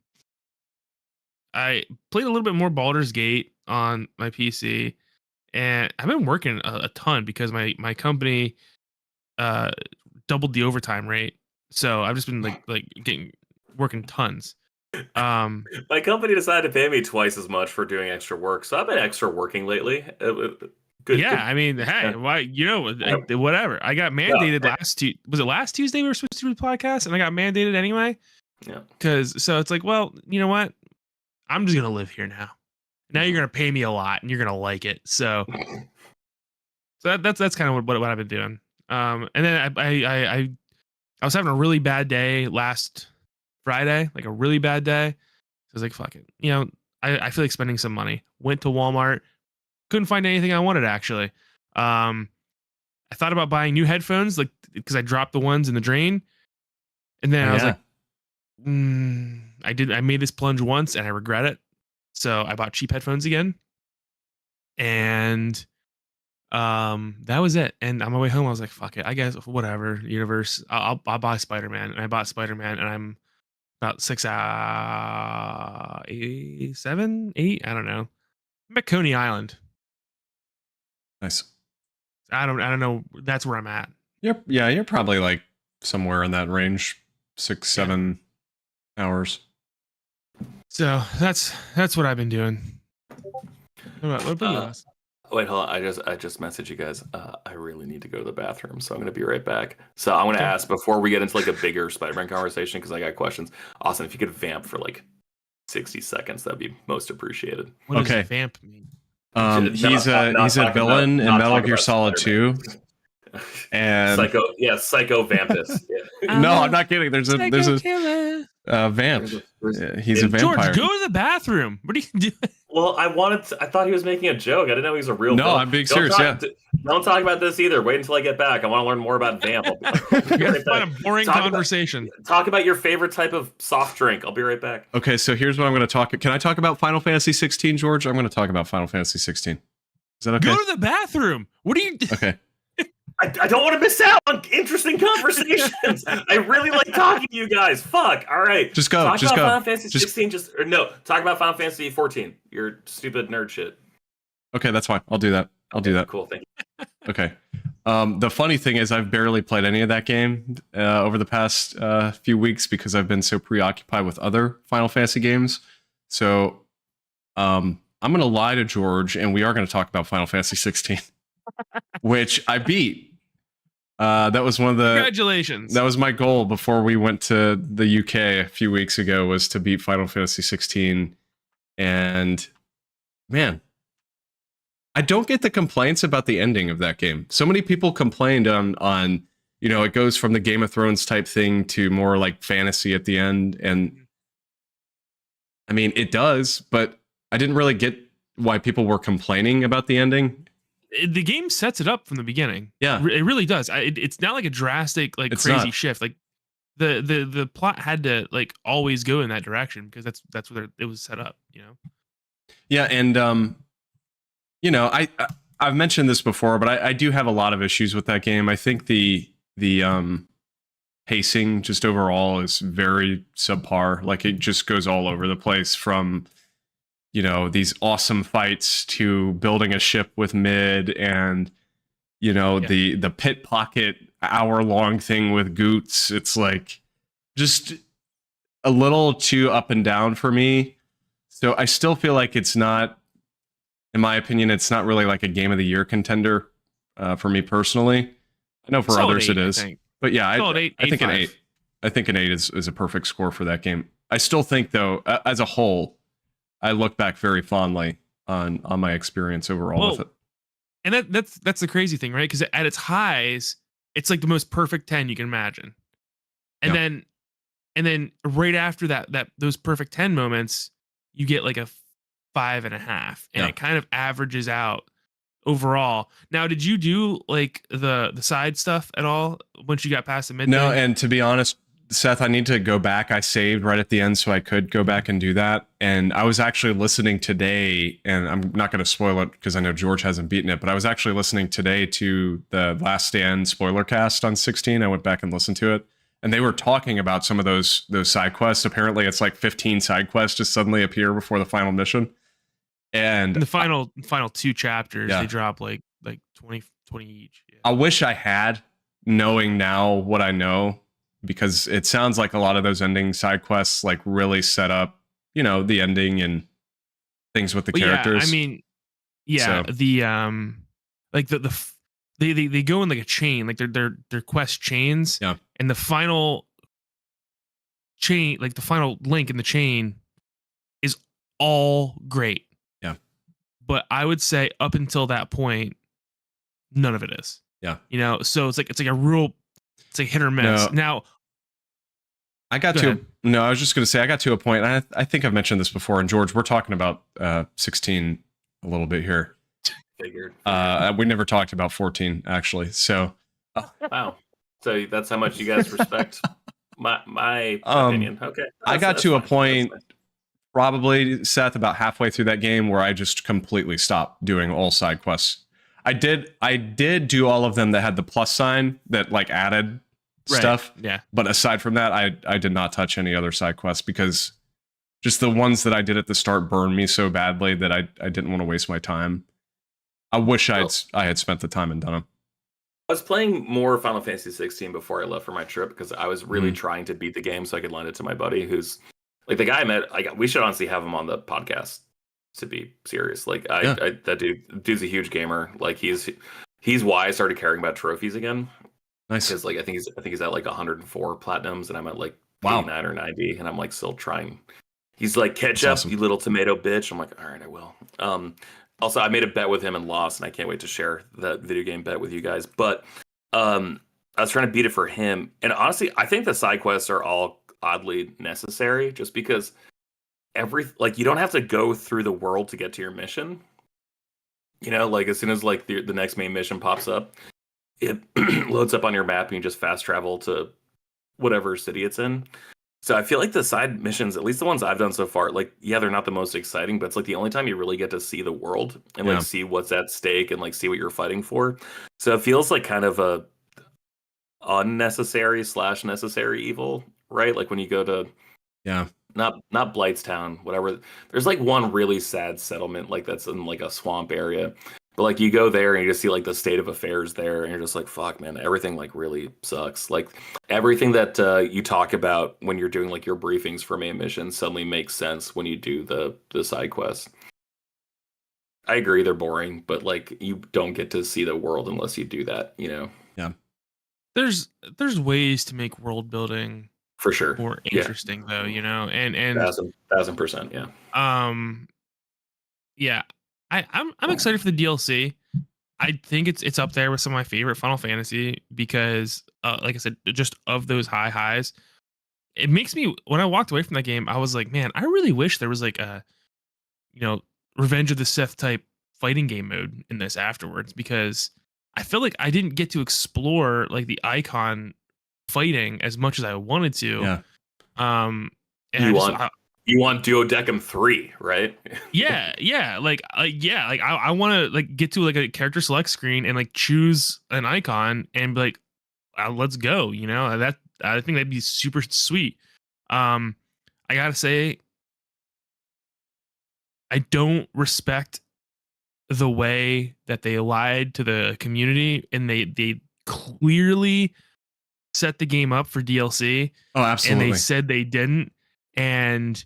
played a little bit more Baldur's Gate on my PC, and I've been working a ton because my company doubled the overtime rate. So I've just been working tons. My company decided to pay me twice as much for doing extra work, so I've been extra working lately. Good. I mean, hey, why? You know, whatever. I got mandated last Tuesday. Was it last Tuesday we were supposed to do the podcast, and I got mandated anyway. Yeah. So it's like, well, you know what? I'm just gonna live here now. Now you're gonna pay me a lot, and you're gonna like it. So that's kind of what I've been doing. And then I was having a really bad day last Friday, like a really bad day. So I was like, fuck it. I feel like spending some money. Went to Walmart, couldn't find anything I wanted actually. I thought about buying new headphones, like because I dropped the ones in the drain, and then I was like, I made this plunge once and I regret it. So I bought cheap headphones again, and that was it. And on my way home, I was like, fuck it, I guess whatever. Universe, I'll buy Spider-Man, and I bought Spider-Man, and I'm about 7, 8. I don't know. I'm at Coney Island. Nice. I don't know. That's where I'm at. You're probably like somewhere in that range, 6-7 hours. So that's what I've been doing. What about you, Austin? Wait, hold on. I just messaged you guys. I really need to go to the bathroom, so I'm gonna be right back. So I'm gonna ask before we get into like a bigger Spider-Man conversation, because I got questions. Austin, if you could vamp for like 60 seconds, that'd be most appreciated. What does vamp mean? He's a villain in Metal Gear Solid 2. And Psycho Vampus. Yeah. No, I'm not kidding. There's a vamp. He's a vampire. George, go to the bathroom. What are you doing? Well, I thought he was making a joke. I didn't know he was a real villain. I'm being serious. Don't talk about this either. Wait until I get back. I want to learn more about Vamp. Find a boring conversation. Talk about your favorite type of soft drink. I'll be right back. Okay, so here's what I'm going to talk. Can I talk about Final Fantasy 16, George? I'm going to talk about Final Fantasy 16. Is that okay? Go to the bathroom. What are you? Okay. I don't want to miss out on interesting conversations. I really like talking to you guys. Fuck. All right. Just go. Talk about Final Fantasy 16. Talk about Final Fantasy 14. Your stupid nerd shit. Okay, that's fine. I'll do that. Cool. Thank you. Okay. The funny thing is I've barely played any of that game over the past few weeks because I've been so preoccupied with other Final Fantasy games. So I'm going to lie to George, and we are going to talk about Final Fantasy 16, which I beat. That was one of the Congratulations. That was my goal before we went to the UK a few weeks ago, was to beat Final Fantasy 16. And man, I don't get the complaints about the ending of that game. So many people complained on it goes from the Game of Thrones type thing to more like fantasy at the end. And I mean, it does, but I didn't really get why people were complaining about the ending. The game sets it up from the beginning. Yeah, it really does. It's not like a drastic, crazy shift. Like the plot had to like always go in that direction because that's where it was set up. Yeah, and I've mentioned this before, but I do have a lot of issues with that game. I think the pacing just overall is very subpar. Like it just goes all over the place from these awesome fights to building a ship with Mid and the pit pocket hour-long thing with Goots. It's like just a little too up and down for me. So I still feel like it's not, in my opinion, it's not really like a Game of the Year contender for me personally. I know for others it is. But yeah, I think an 8. I think an 8 is a perfect score for that game. I still think, though, as a whole, I look back very fondly on my experience overall with it. And that's the crazy thing, right? Because at its highs, it's like the most perfect 10 you can imagine. And then right after that those perfect 10 moments, you get like a 5.5, and it kind of averages out overall. Now, did you do like the side stuff at all once you got past the mid? No, and to be honest, Seth, I need to go back. I saved right at the end so I could go back and do that. And I was actually listening today, and I'm not going to spoil it because I know George hasn't beaten it, but I was actually listening today to the Last Stand spoiler cast on 16. I went back and listened to it, and they were talking about some of those side quests. Apparently it's like 15 side quests just suddenly appear before the final mission. And in the final 2 chapters, they drop like 20 each. Yeah. I wish I had, knowing now what I know, because it sounds like a lot of those ending side quests like really set up, the ending and things with the characters. Yeah, I mean, they go in like a chain, like they're quest chains. Yeah. And the final chain, like the final link in the chain, is all great. Yeah. But I would say up until that point, none of it is. Yeah. You know, so it's like a real, it's like hit or miss. No. Now, I was just going to say, I got to a point, and I think I've mentioned this before, and George, we're talking about 16 a little bit here. Figured. We never talked about 14, actually. So, Wow. So that's how much you guys respect my opinion. Okay. I got to a fine. point, That's probably, Seth, about halfway through that game where I just completely stopped doing all side quests. I did do all of them that had the plus sign that like added stuff. Yeah. But aside from that, I did not touch any other side quests because just the ones that I did at the start burned me so badly that I didn't want to waste my time. I wish I had spent the time and done them. I was playing more Final Fantasy 16 before I left for my trip because I was really trying to beat the game so I could lend it to my buddy who's like the guy I met. Like we should honestly have him on the podcast, to be serious. Like that dude's a huge gamer. Like he's why I started caring about trophies again. Nice. Because like I think he's at like 104 platinums and I'm at like 89 or 90 and I'm like still trying. He's like, catch up, awesome. You little tomato bitch. I'm like, all right, I will. Also, I made a bet with him and lost, and I can't wait to share that video game bet with you guys. But I was trying to beat it for him. And honestly, I think the side quests are all oddly necessary just because you don't have to go through the world to get to your mission. You know, like as soon as like the next main mission pops up, it loads up on your map and you just fast travel to whatever city it's in. So I feel like the side missions, at least the ones I've done so far, like, yeah, they're not the most exciting, but it's like the only time you really get to see the world and like see what's at stake and like see what you're fighting for. So it feels like kind of a unnecessary / necessary evil, right? Like when you go to not Blightstown, whatever. There's like one really sad settlement like that's in like a swamp area. But like you go there and you just see like the state of affairs there, and you're just like, fuck, man, everything like really sucks. Like everything that you talk about when you're doing like your briefings for main missions suddenly makes sense when you do the side quests. I agree, they're boring, but like you don't get to see the world unless you do that, you know? Yeah. There's ways to make world building for sure more interesting though, you know, and 1000%, yeah. I'm excited for the DLC. I think it's up there with some of my favorite Final Fantasy because, like I said, just of those highs, it makes me, when I walked away from that game, I was like, man, I really wish there was like a, you know, Revenge of the Sith type fighting game mode in this afterwards, because I feel like I didn't get to explore like the icon fighting as much as I wanted to. Yeah. And you want Duodecim 3, right? Yeah. Like I want to like get to like a character select screen and like choose an icon and be like, let's go. You know, that I think that'd be super sweet. I gotta say, I don't respect the way that they lied to the community, and they clearly set the game up for DLC. Oh, absolutely. And they said they didn't, and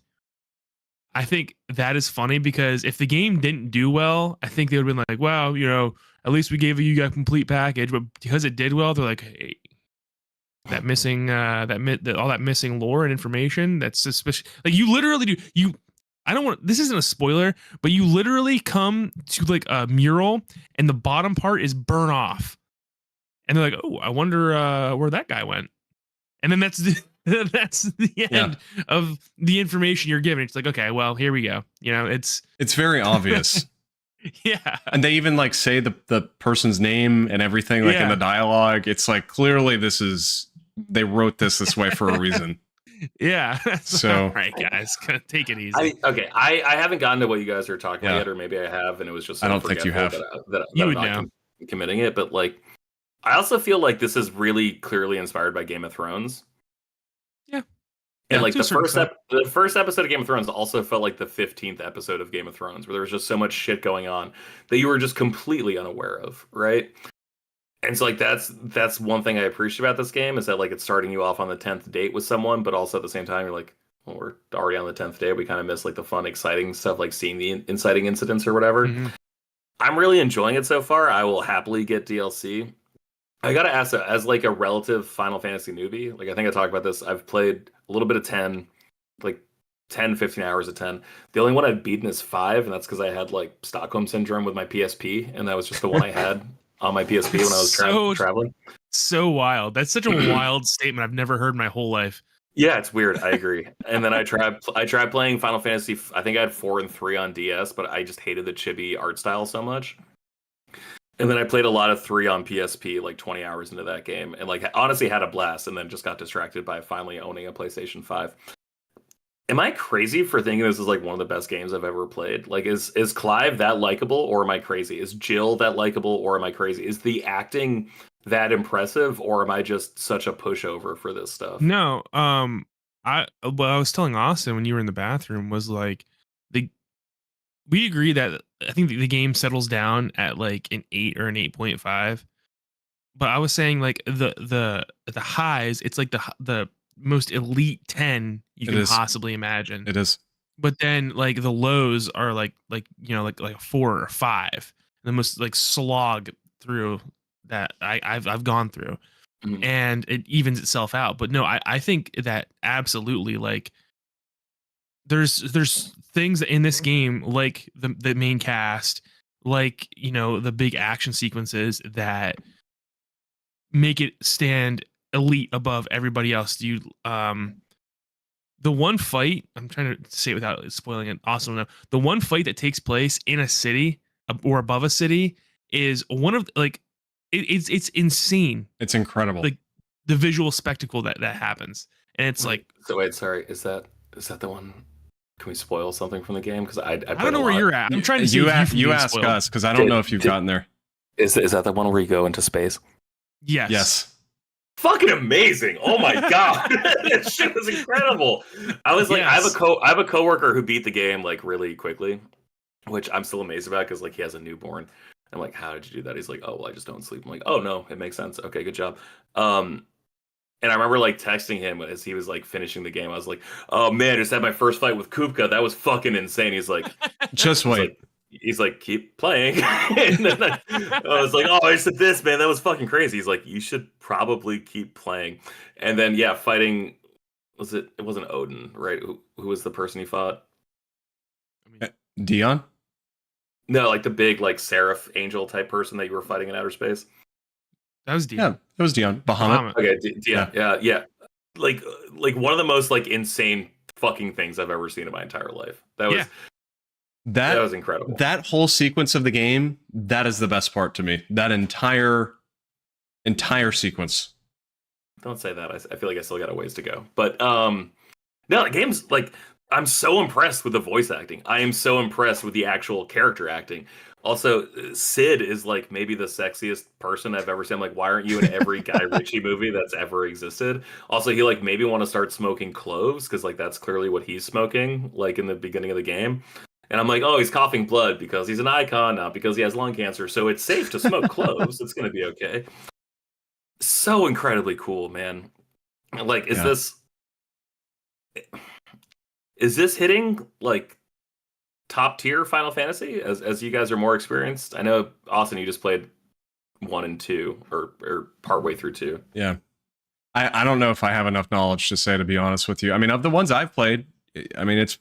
I think that is funny because if the game didn't do well, I think they would have been like, wow, you know, at least we gave you a complete package. But because it did well, they're like, hey, that missing, all that missing lore and information, that's suspicious. Like you literally do. I don't want, this isn't a spoiler, but you literally come to like a mural and the bottom part is burnt off. And they're like, oh, I wonder where that guy went. And then that's the end of the information you're given. It's like, okay, well, here we go. You know, it's very obvious. Yeah. And they even like say the person's name and everything like in the dialogue. It's like clearly they wrote this way for a reason. Yeah. So all right, guys, take it easy. I haven't gotten to what you guys are talking about yet, or maybe I have, and it was just I don't think you have. That you would know. Committing it, but like I also feel like this is really clearly inspired by Game of Thrones. Yeah. And like the first episode of Game of Thrones also felt like the 15th episode of Game of Thrones, where there was just so much shit going on that you were just completely unaware of, right? And so like that's one thing I appreciate about this game is that like it's starting you off on the 10th date with someone, but also at the same time you're like, well, we're already on the 10th day. We kind of miss like the fun, exciting stuff, like seeing the inciting incidents or whatever. Mm-hmm. I'm really enjoying it so far. I will happily get DLC. I gotta ask, as like a relative Final Fantasy newbie, like I think I talked about this. I've played a little bit of 10, like 10, 15 hours of 10. The only one I'd beaten is 5, and that's because I had like Stockholm syndrome with my PSP, and that was just the one I had on my PSP when I was traveling. So wild. That's such a wild statement I've never heard in my whole life. Yeah, it's weird. I agree. And then I tried playing Final Fantasy. I think I had 4 and 3 on DS, but I just hated the chibi art style so much. And then I played a lot of 3 on PSP, like 20 hours into that game, and like honestly had a blast. And then just got distracted by finally owning a PlayStation 5. Am I crazy for thinking this is like one of the best games I've ever played? Like, is Clive that likable, or am I crazy? Is Jill that likable, or am I crazy? Is the acting that impressive, or am I just such a pushover for this stuff? No, I was telling Austin when you were in the bathroom was like we agree that I think the game settles down at like an 8 or an 8.5. But I was saying like the highs, it's like the most elite 10 you can possibly imagine. It is. But then like the lows are like a 4 or 5. The most like slog through that I've gone through. Mhm. And it evens itself out. But no, I think that absolutely like there's things in this game like the main cast, like the big action sequences that make it stand elite above everybody else. The one fight, I'm trying to say it without spoiling it, also the one fight that takes place in a city or above a city is one of like it's insane. It's incredible. Like the visual spectacle that happens, and it's like. So wait, sorry, is that the one? Can we spoil something from the game? Because I don't know where you're at. I'm trying to. You ask us because I don't know if you've gotten there. Is that the one where you go into space? Yes. Yes. Fucking amazing! Oh my god, that shit was incredible. I was like, Yes. I have a coworker who beat the game like really quickly, which I'm still amazed about because like he has a newborn. I'm like, how did you do that? He's like, oh well, I just don't sleep. I'm like, oh no, it makes sense. Okay, good job. And I remember like texting him as he was like finishing the game. I was like, "Oh man, I just had my first fight with Kupka. That was fucking insane." He's like, "Just wait." He's like, "Keep playing." And then I was like, "Oh, I just did this, man. That was fucking crazy." He's like, "You should probably keep playing." And then yeah, fighting it wasn't Odin, right? Who was the person he fought? Dion? No, like the big like seraph angel type person that you were fighting in outer space. That was Dion. Yeah, it was Dion. Bahamut. Okay, Dion. Yeah. Like one of the most like insane fucking things I've ever seen in my entire life. That was incredible. That whole sequence of the game, that is the best part to me. That entire sequence. Don't say that. I feel like I still got a ways to go. But no, the game's like I'm so impressed with the voice acting. I am so impressed with the actual character acting. Also, Sid is like maybe the sexiest person I've ever seen. I'm like, why aren't you in every Guy Ritchie movie that's ever existed? Also, he like maybe want to start smoking cloves because like that's clearly what he's smoking like in the beginning of the game. And I'm like, oh, he's coughing blood because he's an icon, not because he has lung cancer. So it's safe to smoke cloves. It's gonna be okay. So incredibly cool, man. Like, is this hitting like top tier Final Fantasy as you guys are more experienced? I know Austin, you just played 1 and 2 or partway through 2. Yeah. I don't know if I have enough knowledge to say, to be honest with you. I mean, of the ones I've played, I mean, it's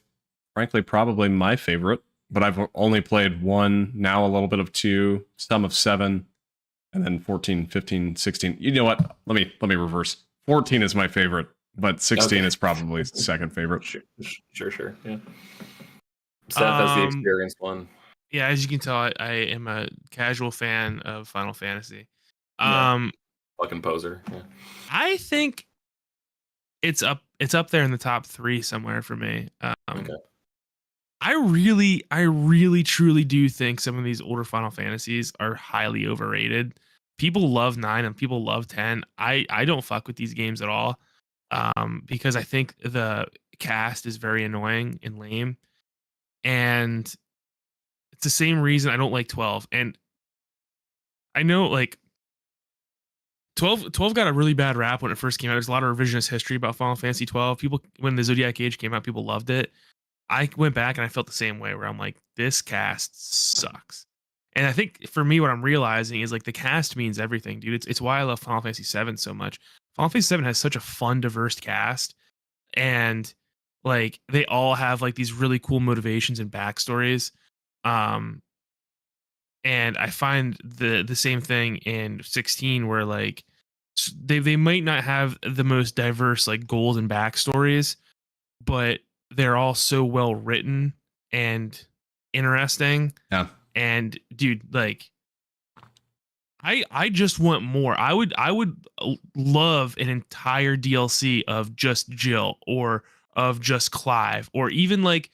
frankly probably my favorite, but I've only played 1, now a little bit of 2, some of 7, and then 14, 15, 16. You know what? Let me reverse. 14 is my favorite, but 16 is probably second favorite. Sure. Yeah. Seth has the experienced one. Yeah, as you can tell, I am a casual fan of Final Fantasy. Fucking poser. Yeah. I think it's up there in the top 3 somewhere for me. Okay. I really truly do think some of these older Final Fantasies are highly overrated. People love 9 and people love 10. I don't fuck with these games at all. Because I think the cast is very annoying and lame. And it's the same reason I don't like 12. And I know like 12 got a really bad rap when it first came out. There's a lot of revisionist history about Final Fantasy 12. People, when the Zodiac Age came out, people loved it. I went back and I felt the same way where I'm like, this cast sucks. And I think for me, what I'm realizing is like the cast means everything, dude. It's why I love Final Fantasy 7 so much. Final Fantasy 7 has such a fun, diverse cast. and like they all have like these really cool motivations and backstories. Um, and I find the same thing in 16 where like they might not have the most diverse like goals and backstories, but they're all so well written and interesting. Yeah. And dude, like I just want more. I would love an entire DLC of just Jill or of just Clive or even like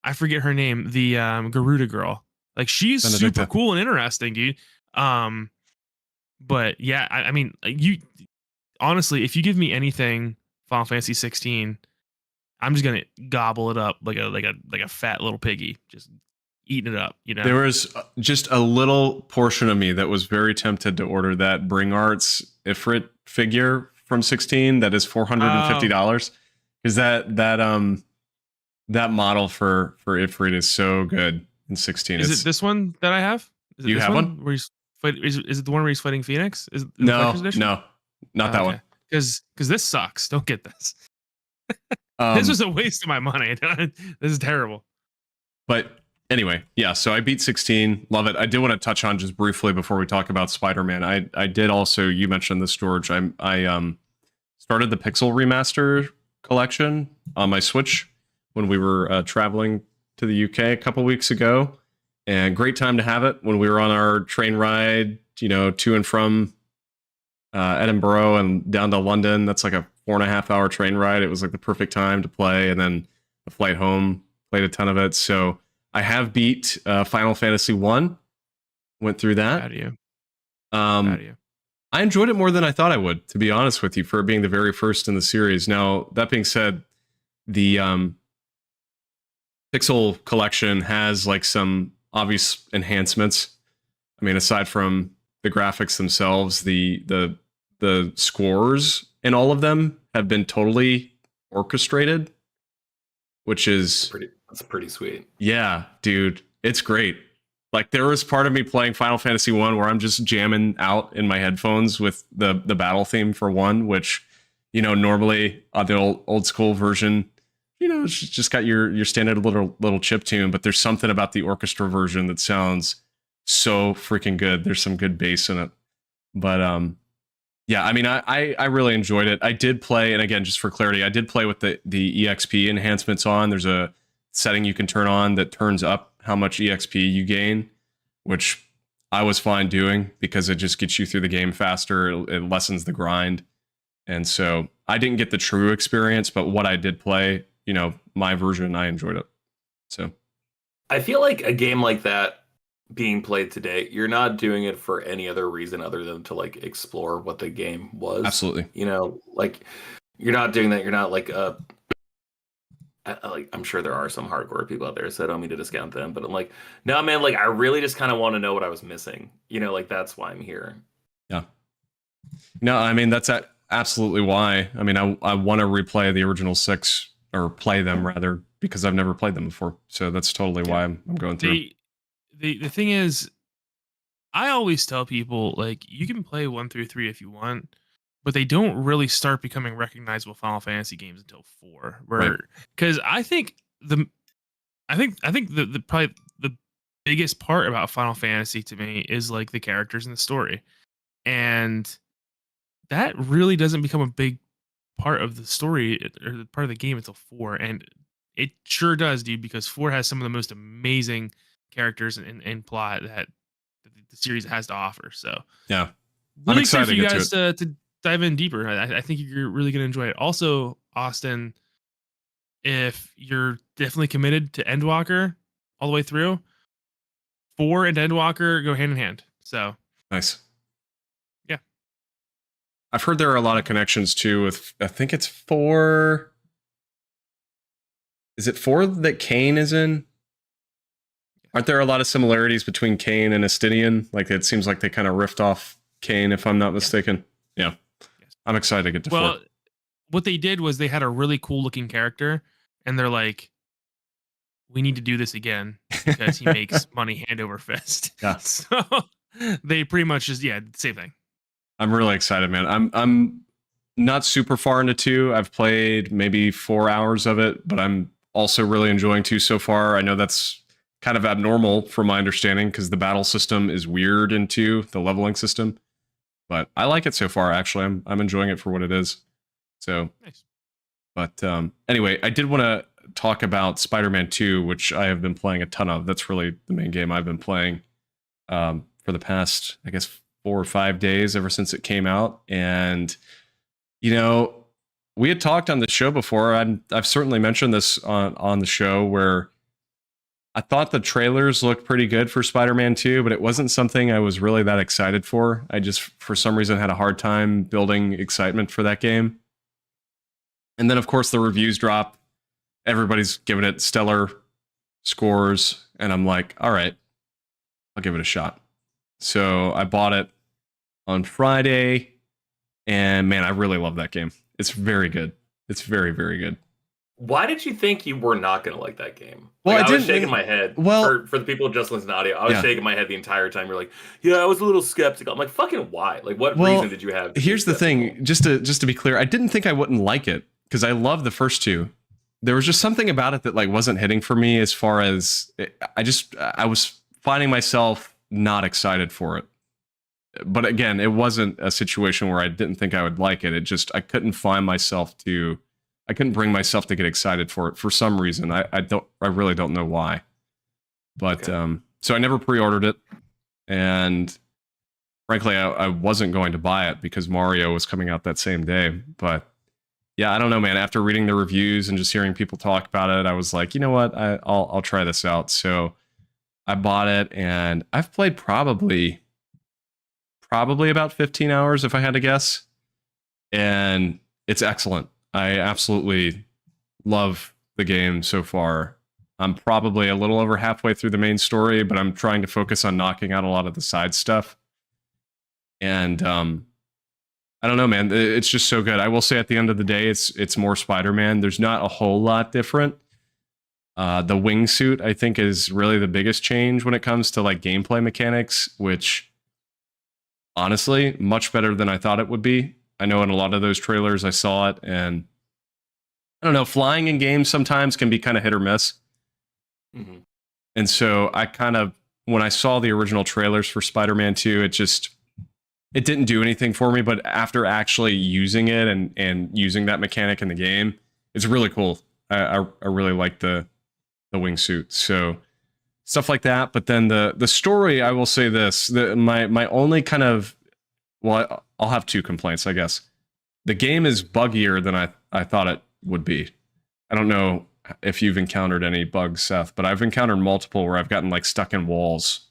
I forget her name, the Garuda girl. Like she's super Benedicta. cool and interesting, dude. Um but yeah, I mean you honestly, if you give me anything Final Fantasy 16, I'm just gonna gobble it up like a fat little piggy, just eating it up. You know, There was just a little portion of me that was very tempted to order that Bring Arts Ifrit figure from 16 that is $450 because that model for Ifrit is so good in 16. Is it this one that I have? Is it You this have one? where he's fight? Is it the one where he's fighting Phoenix? Is it the No, collector's edition? no, not that one. Because this sucks. Don't get this. This was a waste of my money. This is terrible. But anyway, yeah, so I beat 16. Love it. I did want to touch on just briefly before we talk about Spider-Man. I did also, you mentioned this, George. I started the Pixel Remaster collection on my Switch when we were traveling to the UK a couple weeks ago. And great time to have it when we were on our train ride, to and from Edinburgh and down to London. That's like a 4.5 hour train ride. It was like the perfect time to play. And then the flight home, played a ton of it. So I have beat Final Fantasy 1. Went through that. How do you? I enjoyed it more than I thought I would, to be honest with you, for it being the very first in the series. Now, that being said, the Pixel collection has like some obvious enhancements. I mean, aside from the graphics themselves, the scores in all of them have been totally orchestrated, which is that's pretty sweet. Yeah, dude, it's great. Like there was part of me playing Final Fantasy 1 where I'm just jamming out in my headphones with the battle theme for 1, which normally on the old school version, it's just got your standard little chip tune, but there's something about the orchestra version that sounds so freaking good. There's some good bass in it. But yeah, I mean, I really enjoyed it. I did play, and again, just for clarity, I did play with the EXP enhancements on. There's a setting you can turn on that turns up how much EXP you gain, which I was fine doing because it just gets you through the game faster. It lessens the grind. And so I didn't get the true experience, but what I did play, my version, I enjoyed it. So I feel like a game like that being played today, you're not doing it for any other reason other than to like explore what the game was. Absolutely. Like you're not doing that. You're not like I'm sure there are some hardcore people out there, so I don't mean to discount them, but I'm like, no, man, like I really just kind of want to know what I was missing. Like that's why I'm here. Yeah. No, I mean, that's absolutely why. I mean, I want to replay the original 6 or play them rather because I've never played them before. So that's totally why I'm going through. The thing is, I always tell people like you can play 1 through 3 if you want, but they don't really start becoming recognizable Final Fantasy games until 4. Because I think the probably the biggest part about Final Fantasy to me is like the characters and the story, and that really doesn't become a big part of the story or part of the game until 4, and it sure does, dude. Because 4 has some of the most amazing characters and plot that the series has to offer. So yeah, really I'm excited for you guys to dive in deeper. I think you're really going to enjoy it. Also, Austin, if you're definitely committed to Endwalker all the way through, 4 and Endwalker go hand in hand. So nice. Yeah, I've heard there are a lot of connections too with, I think it's 4. Is it 4 that Kane is in? Aren't there a lot of similarities between Kane and Astidian? Like it seems like they kind of riffed off Kane, if I'm not mistaken. Yeah. Yes. I'm excited to get to 4. What they did was they had a really cool looking character, and they're like, we need to do this again because he makes money hand over fist. Yeah. So they pretty much just same thing. I'm really excited, man. I'm not super far into 2. I've played maybe 4 hours of it, but I'm also really enjoying 2 so far. I know that's kind of abnormal from my understanding because the battle system is weird in 2, the leveling system. But I like it so far. Actually, I'm enjoying it for what it is. So, Nice. But anyway, I did want to talk about Spider-Man 2, which I have been playing a ton of. That's really the main game I've been playing for the past, I guess, 4 or 5 days ever since it came out. And, you know, we had talked on the show before. I've certainly mentioned this on the show where I thought the trailers looked pretty good for Spider-Man 2, but it wasn't something I was really that excited for. I just, for some reason, had a hard time building excitement for that game. And then, of course, the reviews drop. Everybody's giving it stellar scores. And I'm like, all right, I'll give it a shot. So I bought it on Friday. And man, I really love that game. It's very good. It's very, very good. Why did you think you were not going to like that game? Well, I was shaking my head. Well, for the people who just listen to audio, I was shaking my head the entire time. You're like, yeah, I was a little skeptical. I'm like, fucking why? Like, what reason did you have? Here's the thing. Just to be clear, I didn't think I wouldn't like it because I love the first 2. There was just something about it that like wasn't hitting for me as far as I was finding myself not excited for it. But again, it wasn't a situation where I didn't think I would like it. It just, I couldn't bring myself to get excited for it for some reason. I really don't know why. But so I never pre-ordered it, and frankly, I wasn't going to buy it because Mario was coming out that same day. But yeah, I don't know, man. After reading the reviews and just hearing people talk about it, I was like, you know what? I'll try this out. So I bought it, and I've played probably about 15 hours if I had to guess, and it's excellent. I absolutely love the game so far. I'm probably a little over halfway through the main story, but I'm trying to focus on knocking out a lot of the side stuff. And I don't know, man. It's just so good. I will say at the end of the day, it's more Spider-Man. There's not a whole lot different. The wingsuit, I think, is really the biggest change when it comes to like gameplay mechanics, which honestly, much better than I thought it would be. I know in a lot of those trailers I saw it, and I don't know, flying in games sometimes can be kind of hit or miss. Mm-hmm. And so I kind of, when I saw the original trailers for Spider-Man 2, it didn't do anything for me, but after actually using it and using that mechanic in the game, it's really cool. I really like the wingsuit. So stuff like that. But then the story, I will say this, my only kind of, well, I'll have 2 complaints, I guess. The game is buggier than I thought it would be. I don't know if you've encountered any bugs, Seth, but I've encountered multiple where I've gotten like stuck in walls.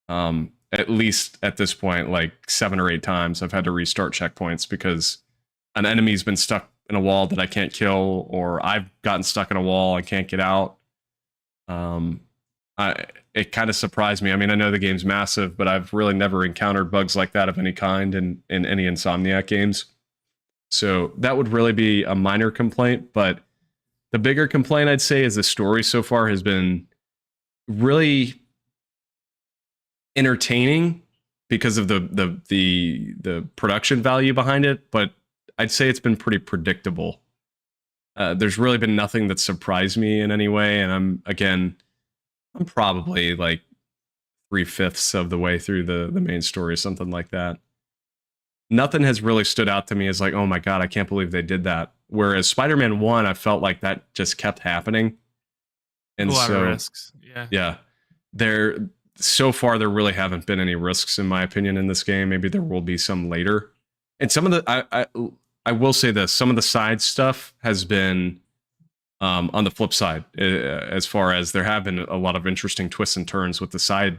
At least at this point, like 7 or 8 times I've had to restart checkpoints because an enemy's been stuck in a wall that I can't kill, or I've gotten stuck in a wall I can't get out. It kind of surprised me. I mean, I know the game's massive, but I've really never encountered bugs like that of any kind in any Insomniac games. So that would really be a minor complaint. But the bigger complaint, I'd say, is the story so far has been really entertaining because of the production value behind it. But I'd say it's been pretty predictable. There's really been nothing that surprised me in any way. And I'm probably like 3/5 of the way through the main story, something like that. Nothing has really stood out to me as like, oh my God, I can't believe they did that. Whereas Spider-Man 1, I felt like that just kept happening. And a lot of risks. Yeah. So far, there really haven't been any risks, in my opinion, in this game. Maybe there will be some later. And some of the, I will say this, some of the side stuff has been on the flip side, as far as there have been a lot of interesting twists and turns with the side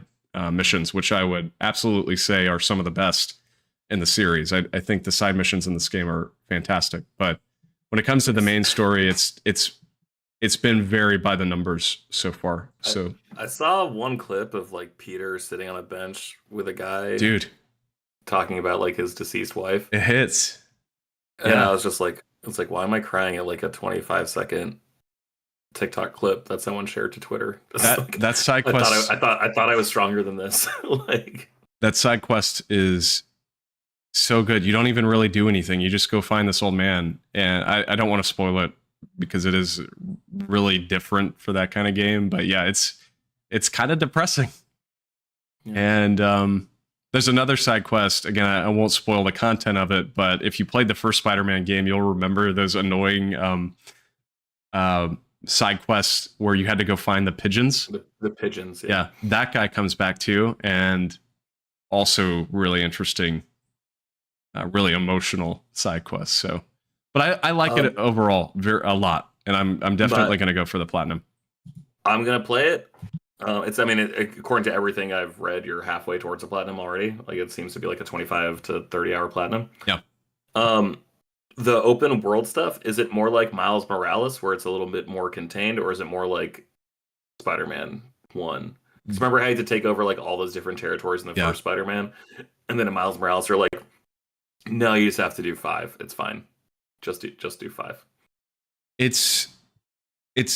missions, which I would absolutely say are some of the best in the series. I think the side missions in this game are fantastic. But when it comes to the main story, it's been very by the numbers so far. So I saw one clip of like Peter sitting on a bench with a guy, dude, talking about like his deceased wife. It hits. And I was just like, it's like, why am I crying at like a 25-second TikTok clip that someone shared to Twitter? That side quest. I thought I was stronger than this. Like, that side quest is so good. You don't even really do anything. You just go find this old man, and I don't want to spoil it because it is really different for that kind of game. But yeah, it's kind of depressing. Yeah. And there's another side quest. Again, I won't spoil the content of it, but if you played the first Spider-Man game, you'll remember those annoying side quests where you had to go find the pigeons. The pigeons. Yeah, that guy comes back too, and also really interesting, really emotional side quests. So, but I like it overall a lot, and I'm definitely going to go for the platinum. I'm going to play it. According to everything I've read, you're halfway towards a platinum already. Like it seems to be like a 25 to 30 hour platinum. Yeah. The open world stuff, is it more like Miles Morales where it's a little bit more contained, or is it more like Spider-Man 1? Because remember how you had to take over like all those different territories in the first Spider-Man, and then in Miles Morales you're like, no, you just have to do 5. It's fine. Just do 5. It's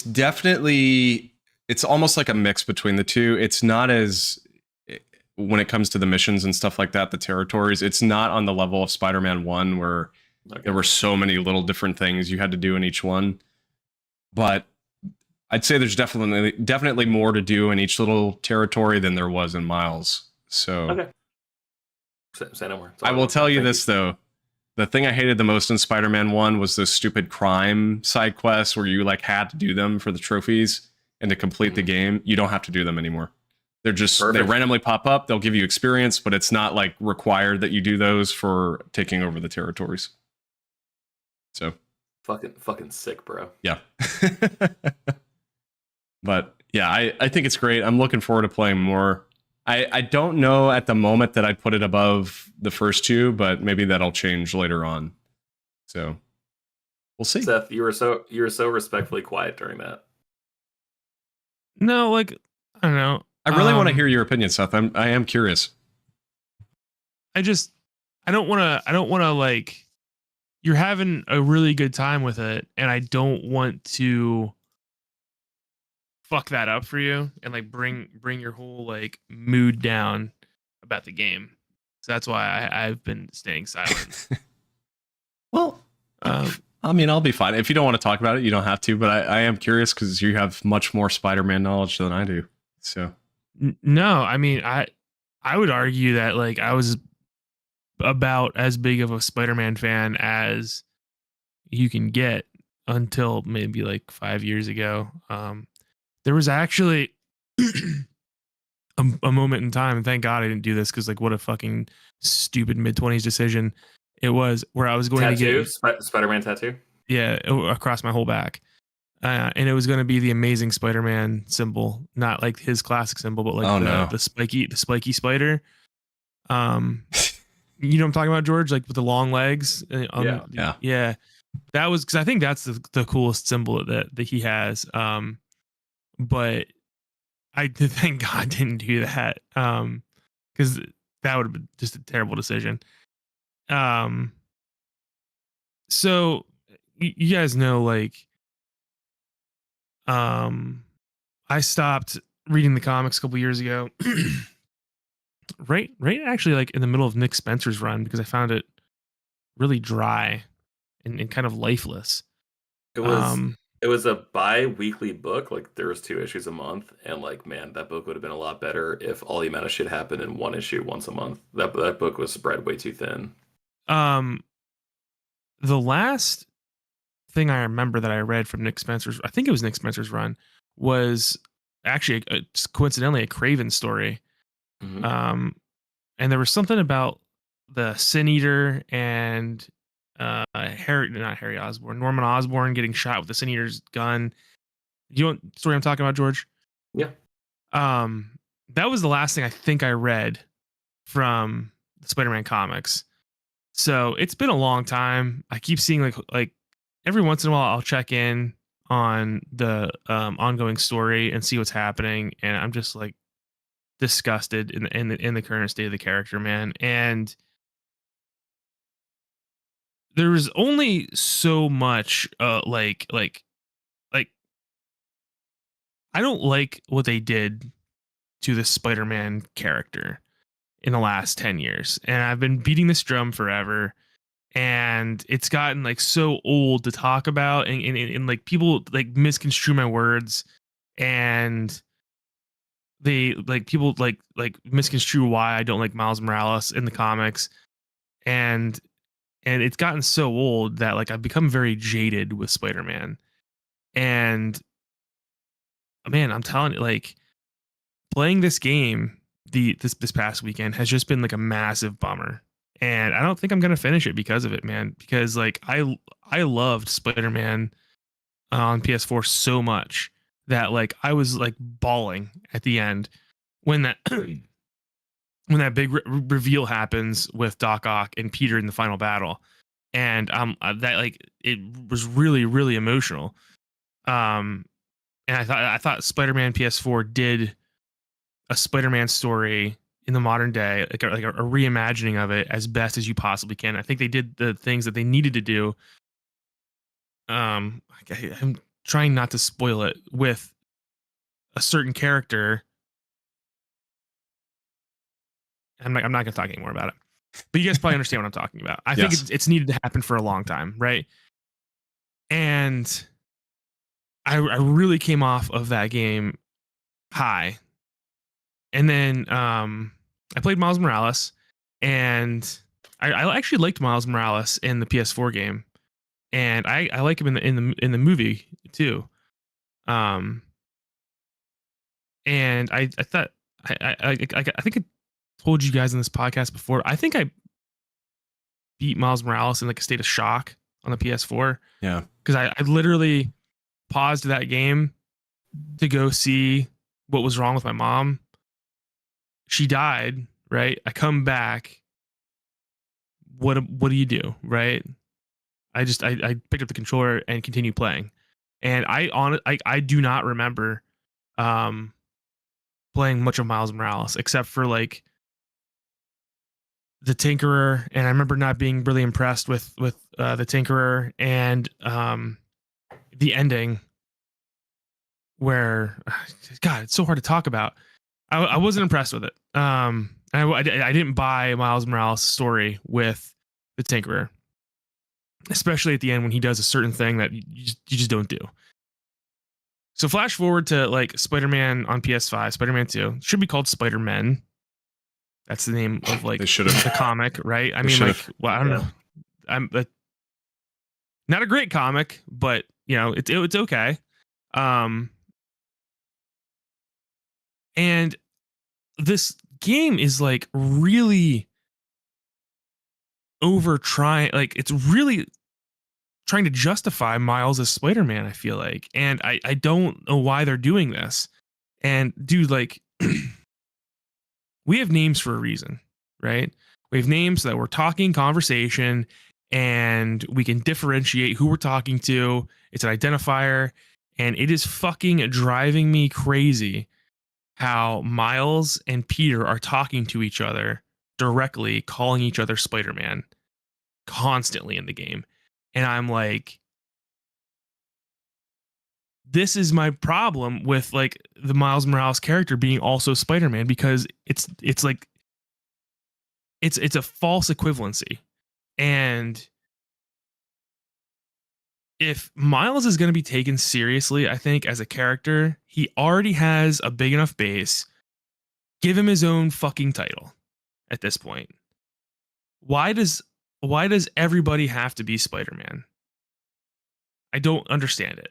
definitely, it's almost like a mix between the two. It's not as, when it comes to the missions and stuff like that, the territories, it's not on the level of Spider-Man 1 where there were so many little different things you had to do in each one. But I'd say there's definitely more to do in each little territory than there was in Miles. So okay. Say no more. I will tell you this, though. The thing I hated the most in Spider-Man 1 was those stupid crime side quests where you like had to do them for the trophies and to complete the game. You don't have to do them anymore. They're just, they randomly pop up. They'll give you experience, but it's not like required that you do those for taking over the territories. So fucking sick, bro. Yeah. But yeah, I think it's great. I'm looking forward to playing more. I don't know at the moment that I'd put it above the first two, but maybe that'll change later on. So we'll see. Seth, you were so respectfully quiet during that. No, like, I don't know. I really want to hear your opinion, Seth. I am curious. I don't want to like, you're having a really good time with it, and I don't want to fuck that up for you and like bring your whole like mood down about the game. So that's why I've been staying silent. Well, I mean, I'll be fine. If you don't want to talk about it, you don't have to, but I am curious because you have much more Spider-Man knowledge than I do. So no, I mean, I would argue that like I was about as big of a Spider-Man fan as you can get until maybe like 5 years ago. There was actually a moment in time, and thank God I didn't do this because like what a fucking stupid mid-20s decision it was, where I was going to get Spider-Man tattoo. Yeah, across my whole back. And it was going to be the Amazing Spider-Man symbol, not like his classic symbol, but like the spiky spider. You know what I'm talking about, George? Like with the long legs. Yeah. That was because I think that's the coolest symbol that he has. But I thank God didn't do that. Because that would have been just a terrible decision. So you guys know, like, I stopped reading the comics a couple years ago. right actually like in the middle of Nick Spencer's run, because I found it really dry and kind of lifeless. It was a bi-weekly book. Like there was 2 issues a month, and like, man, that book would have been a lot better if all the amount of shit happened in 1 issue once a month. That book was spread way too thin. The last thing I remember that I read from Nick Spencer's, I think it was Nick Spencer's run, was actually coincidentally a Craven story. Mm-hmm. And there was something about the Sin Eater and Norman Osborn getting shot with the Sin Eater's gun. You know what story I'm talking about, George? Yeah. That was the last thing I think I read from the Spider-Man comics. So it's been a long time. I keep seeing like every once in a while I'll check in on the ongoing story and see what's happening, and I'm just like disgusted in the current state of the character, man. And there was only so much like I don't like what they did to the Spider-Man character. in the last 10 years. And I've been beating this drum forever. And it's gotten like so old to talk about, and like people like misconstrue my words, and they like people like misconstrue why I don't like Miles Morales in the comics. And it's gotten so old that like I've become very jaded with Spider-Man. And man, I'm telling you, like playing this game this past weekend has just been like a massive bummer. And I don't think I'm gonna finish it because of it, man. Because like I loved Spider-Man on PS4 so much that like I was like bawling at the end when that when that big reveal happens with Doc Ock and Peter in the final battle. And that like it was really, really emotional. And I thought Spider-Man PS4 did a Spider-Man story in the modern day, like a reimagining of it as best as you possibly can. I think they did the things that they needed to do. I'm trying not to spoil it with a certain character. I'm not going to talk anymore about it, but you guys probably understand what I'm talking about. I think it's needed to happen for a long time, right? And I really came off of that game high. And then I played Miles Morales, and I actually liked Miles Morales in the PS4 game, and I like him in the movie too. And I thought I think I told you guys in this podcast before. I think I beat Miles Morales in like a state of shock on the PS4. Yeah, because I literally paused that game to go see what was wrong with my mom. She died, right? I come back. What do you do, right? I picked up the controller and continued playing, and I do not remember playing much of Miles Morales except for like the Tinkerer, and I remember not being really impressed with the Tinkerer and the ending where, God, it's so hard to talk about. I wasn't impressed with it. I didn't buy Miles Morales' story with the Tinkerer, especially at the end when he does a certain thing that you just don't do. So flash forward to like Spider-Man on PS5, Spider-Man 2. Should be called Spider-Man. That's the name of like the comic, right? I mean, like, well, I don't know. I'm not a great comic, but you know, it's okay. And this game is like really over trying, like it's really trying to justify Miles as Spider-Man, I feel like. And I don't know why they're doing this. And dude, like we have names for a reason, right? We have names that we're talking conversation and we can differentiate who we're talking to. It's an identifier, and it is fucking driving me crazy how Miles and Peter are talking to each other directly, calling each other Spider-Man constantly in the game. And I'm like, this is my problem with like the Miles Morales character being also Spider-Man, because it's like it's a false equivalency. And if Miles is going to be taken seriously, I think as a character, he already has a big enough base. Give him his own fucking title at this point. Why does everybody have to be Spider-Man? I don't understand it.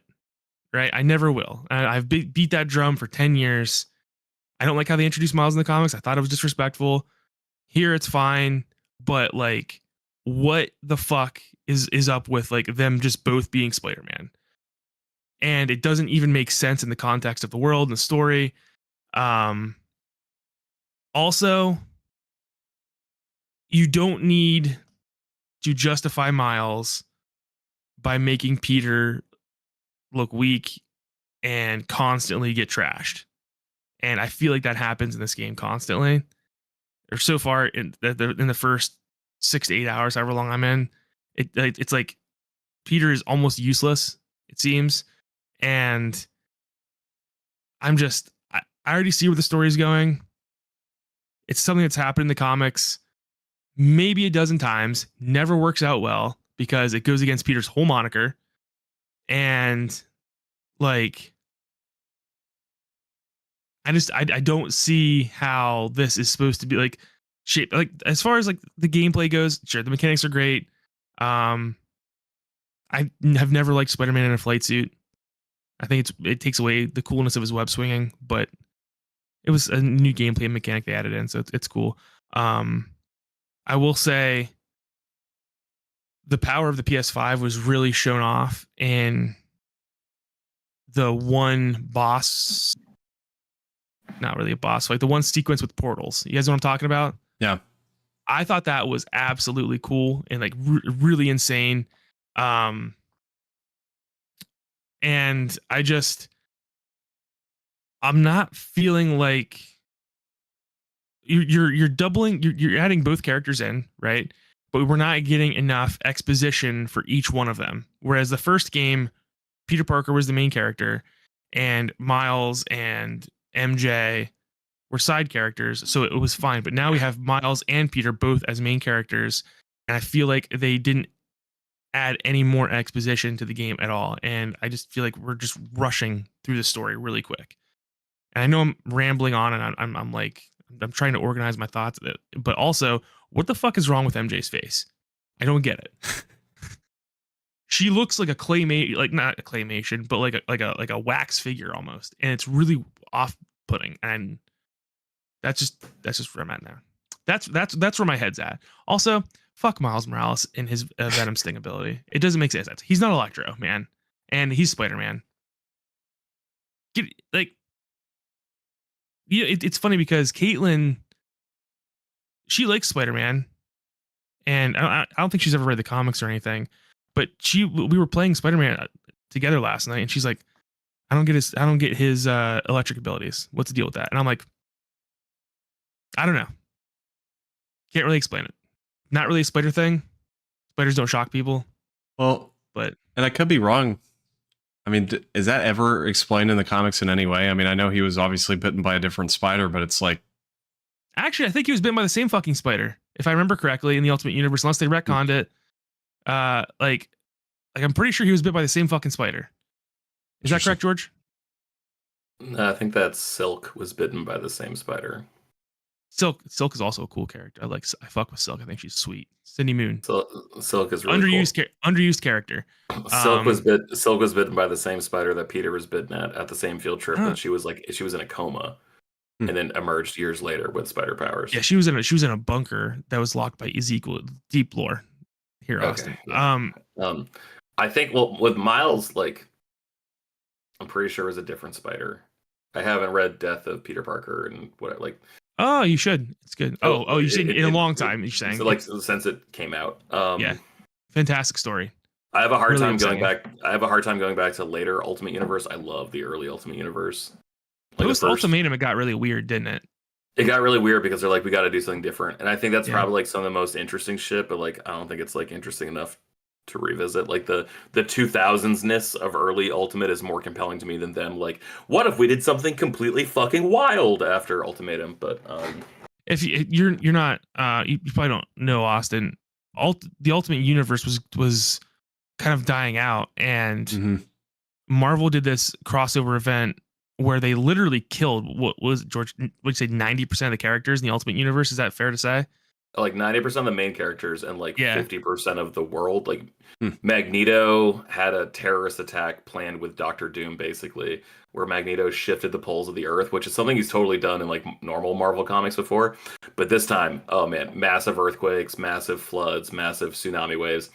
Right? I never will. I've beat that drum for 10 years. I don't like how they introduced Miles in the comics. I thought it was disrespectful. Here it's fine, but like, what the fuck is up with like them just both being Spider-Man? And it doesn't even make sense in the context of the world and the story. Also, you don't need to justify Miles by making Peter look weak and constantly get trashed. And I feel like that happens in this game constantly. Or so far in the first 6 to 8 hours, however long I'm in, it's like Peter is almost useless, it seems. And I'm just, I already see where the story is going. It's something that's happened in the comics maybe a dozen times, never works out well because it goes against Peter's whole moniker. And like, I don't see how this is supposed to be like shaped. Like as far as like the gameplay goes, sure, the mechanics are great. I have never liked Spider-Man in a flight suit. I think it takes away the coolness of his web swinging, but it was a new gameplay mechanic they added in, so it's cool. I will say the power of the PS5 was really shown off in the one boss, not really a boss, like the one sequence with portals. You guys know what I'm talking about? Yeah. I thought that was absolutely cool and like really insane. And I'm not feeling like you're doubling, you're adding both characters in, right? But we're not getting enough exposition for each one of them. Whereas the first game, Peter Parker was the main character, and Miles and MJ were side characters, so it was fine. But now we have Miles and Peter both as main characters, and I feel like they didn't add any more exposition to the game at all. And I just feel like we're just rushing through the story really quick. And I know I'm rambling on, and I'm trying to organize my thoughts, but also, what the fuck is wrong with MJ's face? I don't get it. She looks like like not a claymation, but like a wax figure almost, and it's really off-putting. And that's just where I'm at now. That's where my head's at. Also, fuck Miles Morales and his Venom Sting ability. It doesn't make sense. He's not Electro, man, and he's Spider-Man. It's funny because Caitlin, she likes Spider-Man, and I don't think she's ever read the comics or anything. But we were playing Spider-Man together last night, and she's like, I don't get his electric abilities. What's the deal with that? And I'm like, I don't know. Can't really explain it. Not really a spider thing. Spiders don't shock people. Well, and I could be wrong. I mean, is that ever explained in the comics in any way? I mean, I know he was obviously bitten by a different spider, but it's like, actually, I think he was bitten by the same fucking spider, if I remember correctly, in the Ultimate Universe, unless they retconned it. Like I'm pretty sure he was bit by the same fucking spider. Is that correct, George? I think that Silk was bitten by the same spider. Silk is also a cool character. I fuck with Silk. I think she's sweet. Cindy Moon. Silk is really underused character. Silk was bitten by the same spider that Peter was bitten at the same field trip, and she was in a coma, and then emerged years later with spider powers. Yeah, she was in a bunker that was locked by Ezekiel. Deep lore here, Austin. Yeah. I think with Miles, like, I'm pretty sure it was a different spider. I haven't read Death of Peter Parker and what like. Oh, you should. It's good. Oh, you said in a long time. You're saying so, like, since it came out. Yeah, fantastic story. I have a hard time going back. I have a hard time going back to later Ultimate Universe. I love the early Ultimate Universe. Like Post Ultimatum, it got really weird, didn't it? It got really weird because they're like, we got to do something different, and I think that's probably like some of the most interesting shit. But like, I don't think it's like interesting enough to revisit. Like the 2000s-ness of early Ultimate is more compelling to me than them. Like, what if we did something completely fucking wild after Ultimatum? But if you're not, you probably don't know, Austin. The Ultimate Universe was kind of dying out, and Marvel did this crossover event where they literally killed, what was it, George? Would you say 90% of the characters in the Ultimate Universe? Is that fair to say? Like 90% of the main characters and like 50% of the world. Like Magneto had a terrorist attack planned with Doctor Doom, basically, where Magneto shifted the poles of the Earth, which is something he's totally done in like normal Marvel comics before. But this time, oh man, massive earthquakes, massive floods, massive tsunami waves.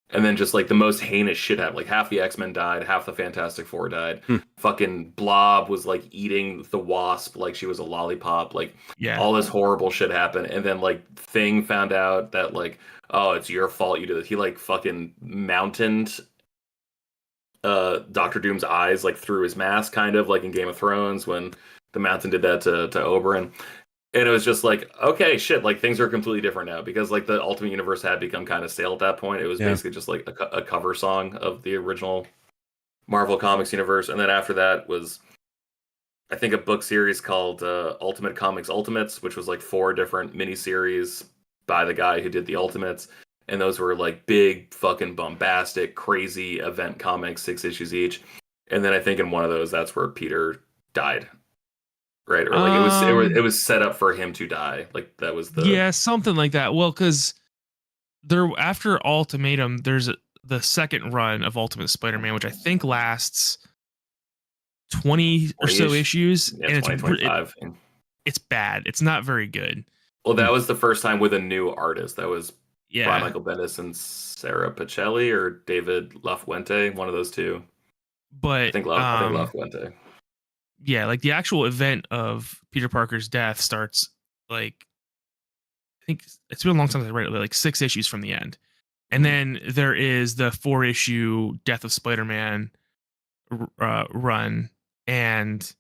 And then just like the most heinous shit happened. Like half the X-Men died, half the Fantastic Four died. Fucking Blob was like eating the Wasp like she was a lollipop. Like all this horrible shit happened. And then like Thing found out that like, oh, it's your fault you did it. He like fucking mountained Doctor Doom's eyes like through his mask, kind of like in Game of Thrones when the Mountain did that to Oberyn. And it was just like, okay, shit, like things are completely different now because like the Ultimate Universe had become kind of stale at that point. It was basically just like a cover song of the original Marvel Comics universe. And then after that was I think a book series called Ultimate Comics Ultimates, which was like 4 different miniseries by the guy who did the Ultimates. And those were like big, fucking bombastic, crazy event comics, 6 issues each. And then I think in one of those, that's where Peter died, right? Or like it was set up for him to die. Like that was the something like that. Well, because there after Ultimatum, there's the second run of Ultimate Spider-Man, which I think lasts 20 or so issues, yeah, and 2025. It's bad. It's not very good. Well, that was the first time with a new artist. That was Yeah, Brian Michael Bendis and Sarah Pacelli or David LaFuente, one of those two. but I think LaFuente. Yeah, like the actual event of Peter Parker's death starts like I think it's been a long time since I read it, like 6 issues from the end. And then there is the 4-issue Death of Spider-Man run, and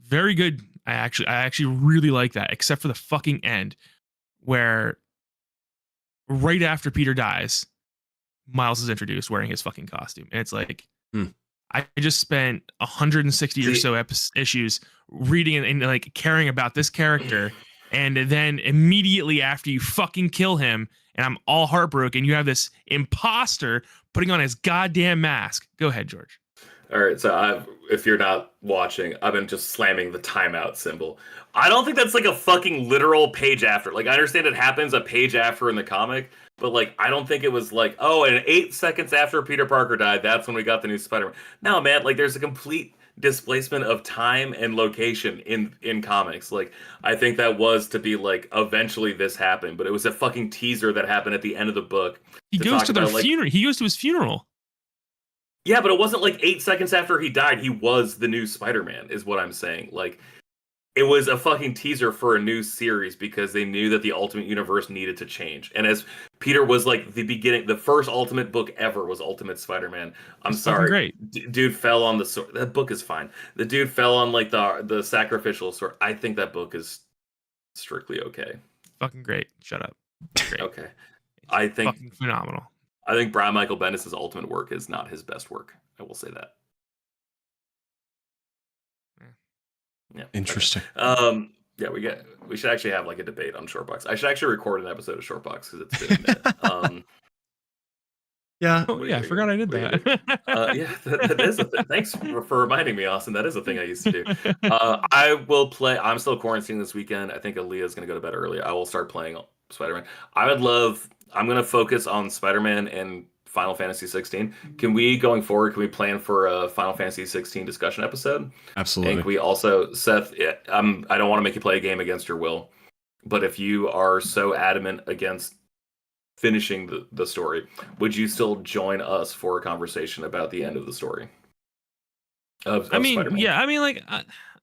very good. I actually really like that, except for the fucking end, where right after Peter dies, Miles is introduced wearing his fucking costume, and it's like, I just spent 160 or so issues reading and like caring about this character, and then immediately after you fucking kill him, and I'm all heartbroken, you have this imposter putting on his goddamn mask. Go ahead, George. All right, so if you're not watching, I've been just slamming the timeout symbol. I don't think that's like a fucking literal page after. Like, I understand it happens a page after in the comic, but like, I don't think it was like, oh, and 8 seconds after Peter Parker died, that's when we got the new Spider-Man. No, man, like, there's a complete displacement of time and location in comics. Like, I think that was to be like, eventually this happened, but it was a fucking teaser that happened at the end of the book. He goes to their funeral. He goes to his funeral. Yeah, but it wasn't like 8 seconds after he died, he was the new Spider-Man, is what I'm saying. Like, it was a fucking teaser for a new series because they knew that the Ultimate Universe needed to change. And as Peter was like the beginning, the first Ultimate book ever was Ultimate Spider-Man. I'm sorry. Great. Dude fell on the sword. That book is fine. The dude fell on like the sacrificial sword. I think that book is strictly okay. Fucking great. Shut up. Great. Okay. I think fucking phenomenal. I think Brian Michael Bendis' Ultimate work is not his best work. I will say that. Yeah. Interesting. Okay. Yeah, we should actually have like a debate on Shortbox. I should actually record an episode of Shortbox because it's been a minute. Yeah. Oh, yeah, I forgot I did that. Yeah, that is a thing. Thanks for reminding me, Austin. That is a thing I used to do. I will play. I'm still quarantining this weekend. I think Aaliyah's going to go to bed early. I will start playing Spider-Man. I'm going to focus on Spider-Man and Final Fantasy 16. Can we, going forward, plan for a Final Fantasy 16 discussion episode? Absolutely. And we also, Seth, I don't want to make you play a game against your will, but if you are so adamant against finishing the story, would you still join us for a conversation about the end of the story? Spider-Man? Yeah, I mean, like,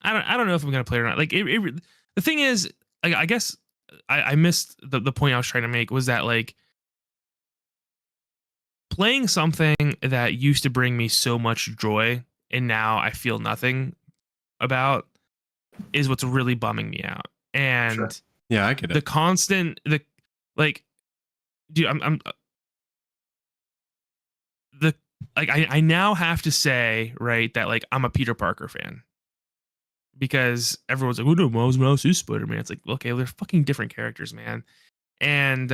I don't know if I'm gonna play it or not. Like, the thing is, like, I guess I missed the point I was trying to make was that like playing something that used to bring me so much joy and now I feel nothing about is what's really bumming me out. And Sure. Yeah, I get it. the constant dude, I now have to say, right, that like I'm a Peter Parker fan because everyone's like, oh no, Miles Morales is Spider-Man. It's like, okay, they're fucking different characters, man. And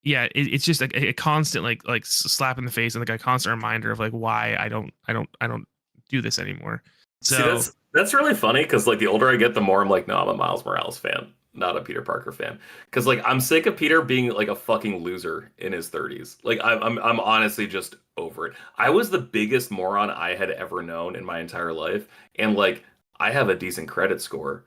yeah, it's just like a constant like slap in the face and like a constant reminder of like why I don't do this anymore. So see, that's really funny because like the older I get, the more I'm like, no, I'm a Miles Morales fan, not a Peter Parker fan. Because like I'm sick of Peter being like a fucking loser in his 30s. Like I'm honestly just over it. I was the biggest moron I had ever known in my entire life, and like I have a decent credit score.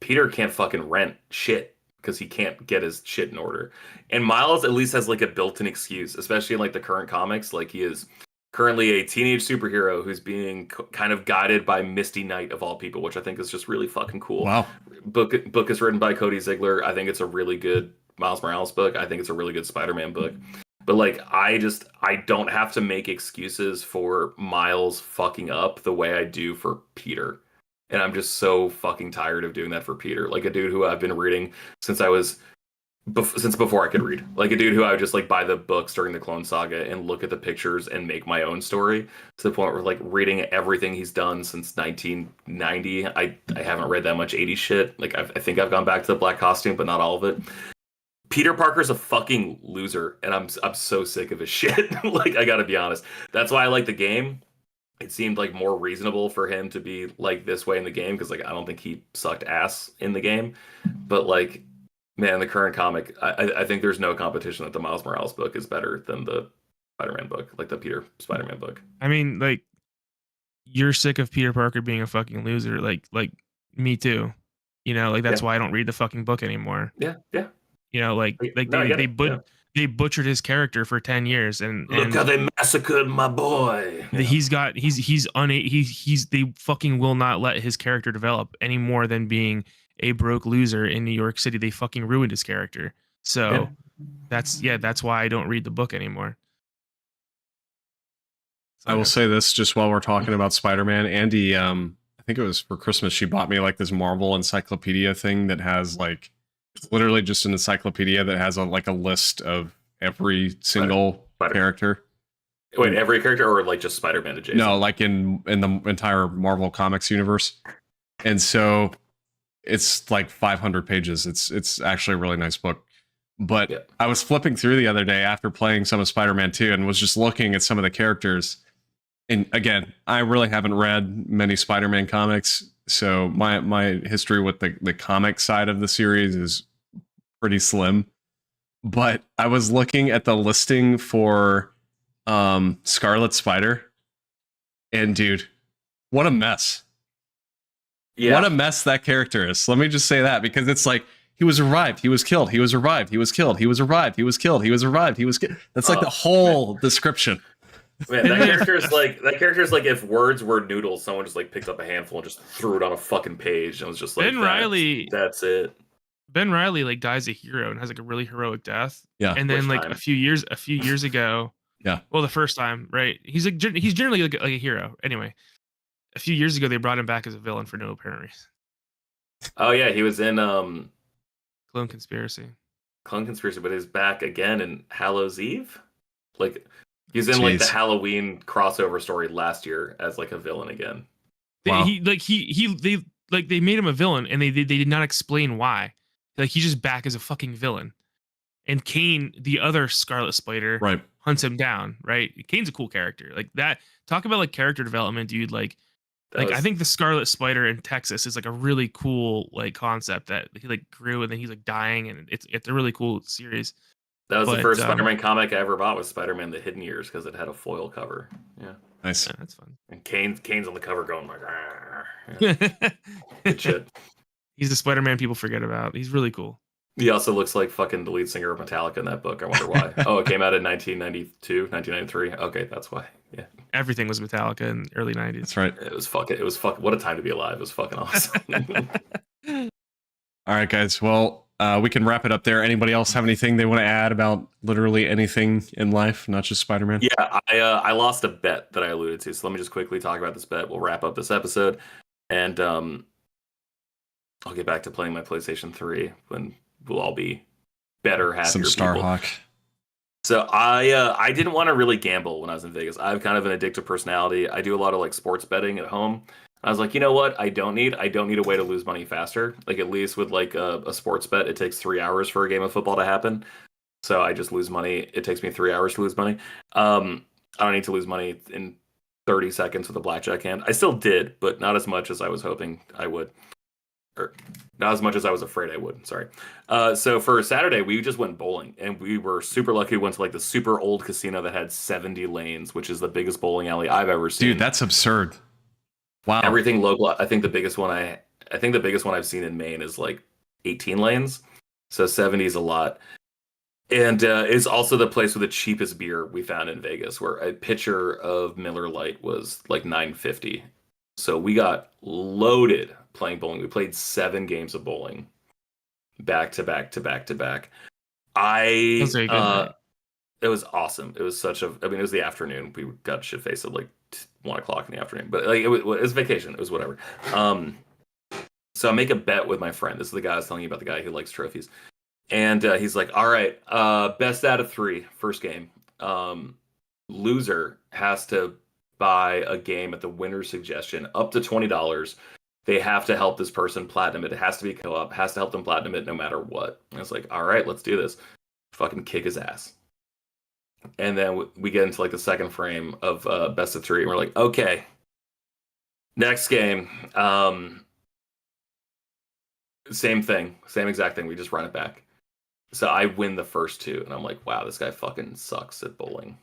Peter can't fucking rent shit because he can't get his shit in order. And Miles at least has like a built-in excuse, especially in like the current comics. Like he is currently a teenage superhero who's being kind of guided by Misty Knight of all people, which I think is just really fucking cool. Wow. Book is written by Cody Ziegler. I think it's a really good Miles Morales book. I think it's a really good Spider-Man book. But like I don't have to make excuses for Miles fucking up the way I do for Peter. And I'm just so fucking tired of doing that for Peter. Like a dude who I've been reading since I was since before I could read. Like a dude who I would just like buy the books during the Clone Saga and look at the pictures and make my own story to the point where like reading everything he's done since 1990. I haven't read that much 80s shit. Like I think I've gone back to the Black Costume, but not all of it. Peter Parker's a fucking loser, and I'm so sick of his shit. Like I gotta be honest. That's why I like the game. It seemed like more reasonable for him to be like this way in the game because like I don't think he sucked ass in the game, but like man, the current comic, I think there's no competition that the Miles Morales book is better than the Spider-Man book, like the Peter Spider-Man book. I mean, like, you're sick of Peter Parker being a fucking loser, like me too. You know, like that's why I don't read the fucking book anymore. Yeah. You know, like they butchered his character for 10 years, and look how they massacred my boy. They fucking will not let his character develop any more than being a broke loser in New York City. They fucking ruined his character. So that's why I don't read the book anymore. I will say this just while we're talking about Spider-Man. Andie, I think it was for Christmas, she bought me like this Marvel encyclopedia thing that has like, it's literally just an encyclopedia that has a list of every single character. Wait, every character or like just Spider-Man adjacent? No, like in the entire Marvel Comics universe. And so it's like 500 pages. It's actually a really nice book. But I was flipping through the other day after playing some of Spider-Man 2 and was just looking at some of the characters. And again, I really haven't read many Spider-Man comics, so my history with the comic side of the series is pretty slim. But I was looking at the listing for Scarlet Spider, and dude, what a mess. Yeah. What a mess that character is. Let me just say that, because it's like he was revived, he was killed, he was revived, he was killed, he was revived, he was killed, he was revived, he was killed. That's like the whole description. Man, that character is like if words were noodles, someone just like picked up a handful and just threw it on a fucking page and was just like, Ben Reilly, that's it. Ben Reilly like dies a hero and has like a really heroic death. Yeah. And then like a few years ago. Yeah. Well, the first time, right? He's generally like a hero. Anyway, a few years ago they brought him back as a villain for no apparent reason. Oh yeah, he was in Clone Conspiracy, but he's back again in Hallows Eve. Like he's in like the Halloween crossover story last year as like a villain again. Wow. They made him a villain and they did not explain why. Like he's just back as a fucking villain. And Kane, the other Scarlet Spider, right, hunts him down, right? Kane's a cool character. Like that, talk about like character development, dude. I think the Scarlet Spider in Texas is like a really cool like concept that he like grew and then he's like dying, and it's a really cool series. That was the first Spider-Man comic I ever bought, was Spider-Man: The Hidden Years, because it had a foil cover. Yeah, nice. Yeah, that's fun. And Kane's on the cover going like, yeah. Good shit. He's the Spider-Man people forget about. He's really cool. He also looks like fucking the lead singer of Metallica in that book. I wonder why. Oh, it came out in 1992, 1993. Okay, that's why. Yeah. Everything was Metallica in the early 90s. That's right. It was fucking. What a time to be alive. It was fucking awesome. All right, guys. Well, we can wrap it up there. Anybody else have anything they want to add about literally anything in life, not just Spider-Man? Yeah, I lost a bet that I alluded to. So let me just quickly talk about this bet. We'll wrap up this episode, and I'll get back to playing my PlayStation 3 when we'll all be better, happier some Starhawk. So I didn't want to really gamble when I was in Vegas. I have kind of an addictive personality. I do a lot of like sports betting at home. I was like, you know what? I don't need a way to lose money faster. Like at least with like a sports bet, it takes 3 hours for a game of football to happen. So I just lose money. It takes me 3 hours to lose money. I don't need to lose money in 30 seconds with a blackjack hand. I still did, but not as much as I was hoping I would. Or not as much as I was afraid I would. Sorry. So for Saturday, we just went bowling, and we were super lucky. We went to like the super old casino that had 70 lanes, which is the biggest bowling alley I've ever seen. Dude, that's absurd. Wow. Everything local. I think the biggest one I've seen in Maine is like 18 lanes. So 70 is a lot. And it's also the place with the cheapest beer we found in Vegas, where a pitcher of Miller Lite was like $9.50. So we got loaded playing bowling. We played 7 games of bowling back to back to back to back. It was awesome. It was it was the afternoon. We got shit faced at like 1 o'clock in the afternoon, but like it was vacation. It was whatever. So I make a bet with my friend. This is the guy I was telling you about, the guy who likes trophies. And he's like, all right, best out of 3, first game. Loser has to buy a game at the winner's suggestion up to $20. They have to help this person platinum it. It has to be co-op, has to help them platinum it no matter what. And it's like, all right, let's do this. Fucking kick his ass. And then we get into like the second frame of best of 3, and we're like, okay, next game. Same thing, same exact thing. We just run it back. So I win the first 2, and I'm like, wow, this guy fucking sucks at bowling.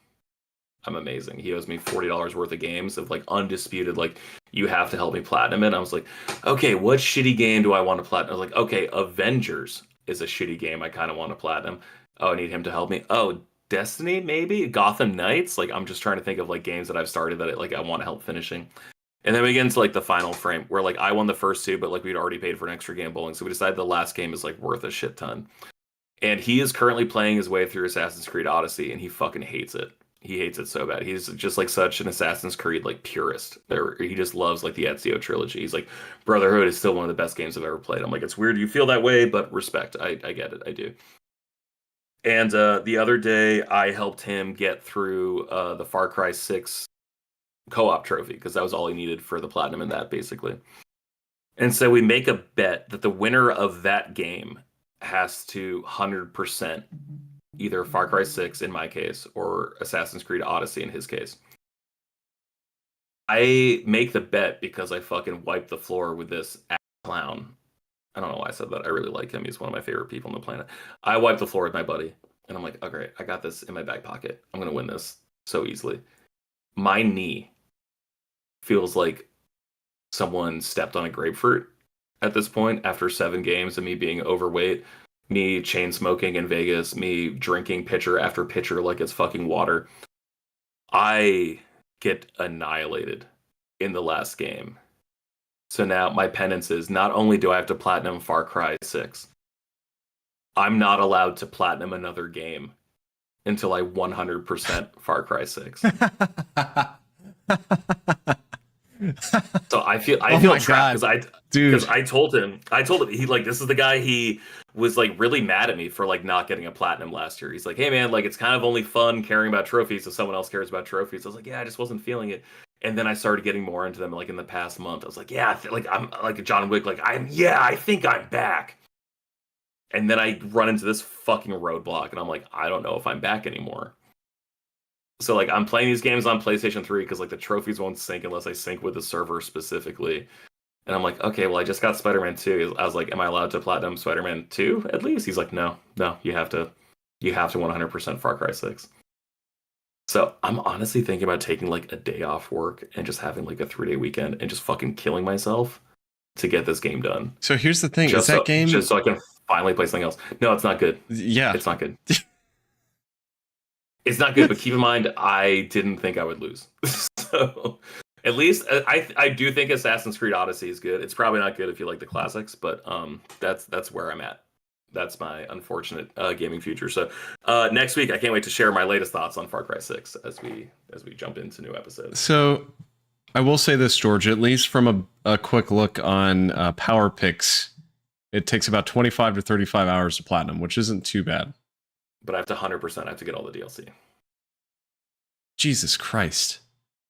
I'm amazing. He owes me $40 worth of games of like undisputed, like, you have to help me platinum it. And I was like, okay, what shitty game do I want to platinum? I was like, okay, Avengers is a shitty game I kind of want to platinum. Oh, I need him to help me. Oh, Destiny, maybe? Gotham Knights? Like, I'm just trying to think of like games that I've started that I want help finishing. And then we get into like the final frame where like I won the first 2, but like we'd already paid for an extra game bowling. So we decided the last game is like worth a shit ton. And he is currently playing his way through Assassin's Creed Odyssey, and he fucking hates it. He hates it so bad. He's just like such an Assassin's Creed like purist. He just loves like the Ezio trilogy. He's like, Brotherhood is still one of the best games I've ever played. I'm like, it's weird you feel that way, but respect. I get it. I do. And the other day, I helped him get through the Far Cry 6 co-op trophy because that was all he needed for the platinum in that, basically. And so we make a bet that the winner of that game has to 100% either Far Cry 6 in my case or Assassin's Creed Odyssey in his case. I make the bet because I fucking wiped the floor with this clown. I don't know why I said that. I really like him. He's one of my favorite people on the planet. I wiped the floor with my buddy, and I'm like, oh great, I got this in my back pocket. I'm gonna win this so easily. My knee feels like someone stepped on a grapefruit at this point after 7 games of me being overweight, me chain smoking in Vegas, me drinking pitcher after pitcher like it's fucking water. I get annihilated in the last game. So now my penance is not only do I have to platinum Far Cry 6, I'm not allowed to platinum another game until I 100% Far Cry 6. So I feel trapped because I told him he like, this is the guy, he was like really mad at me for like not getting a platinum last year. He's like, hey man, like it's kind of only fun caring about trophies if someone else cares about trophies. I was like, yeah, I just wasn't feeling it. And then I started getting more into them like in the past month. I was like, yeah, like I'm like John Wick, like I think I'm back. And then I run into this fucking roadblock and I'm like, I don't know if I'm back anymore. So like I'm playing these games on PlayStation 3 because like the trophies won't sync unless I sync with the server specifically. And I'm like, okay, well I just got Spider-Man 2. I was like, am I allowed to platinum Spider-Man 2 at least? He's like, no, you have to 100% Far Cry 6. So I'm honestly thinking about taking like a day off work and just having like a 3-day weekend and just fucking killing myself to get this game done. So here's the thing: is that game just so I can finally play something else? No, it's not good. Yeah, it's not good. It's not good. But keep in mind, I didn't think I would lose. So at least I do think Assassin's Creed Odyssey is good. It's probably not good if you like the classics, but that's where I'm at. That's my unfortunate gaming future. So next week, I can't wait to share my latest thoughts on Far Cry 6 as we jump into new episodes. So I will say this, George, at least from a quick look on Power Picks, it takes about 25 to 35 hours to platinum, which isn't too bad. But I have to 100%. I have to get all the DLC. Jesus Christ.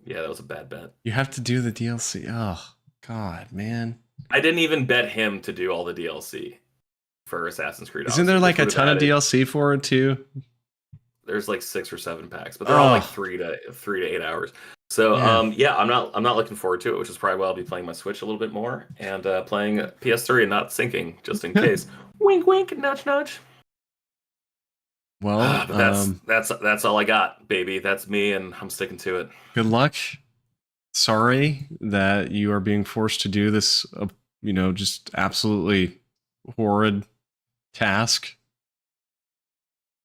Yeah, that was a bad bet. You have to do the DLC. Oh, God, man. I didn't even bet him to do all the DLC for Assassin's Creed. Isn't there like a ton of DLC for it too? There's like 6 or 7 packs, but they're all like 3 to 8 hours. So yeah, I'm not looking forward to it, which is probably why I'll be playing my Switch a little bit more and playing PS3 and not syncing just in case. Wink, wink, nudge, nudge. Well, but that's all I got, baby. That's me, and I'm sticking to it. Good luck. Sorry that you are being forced to do this, just absolutely horrid task.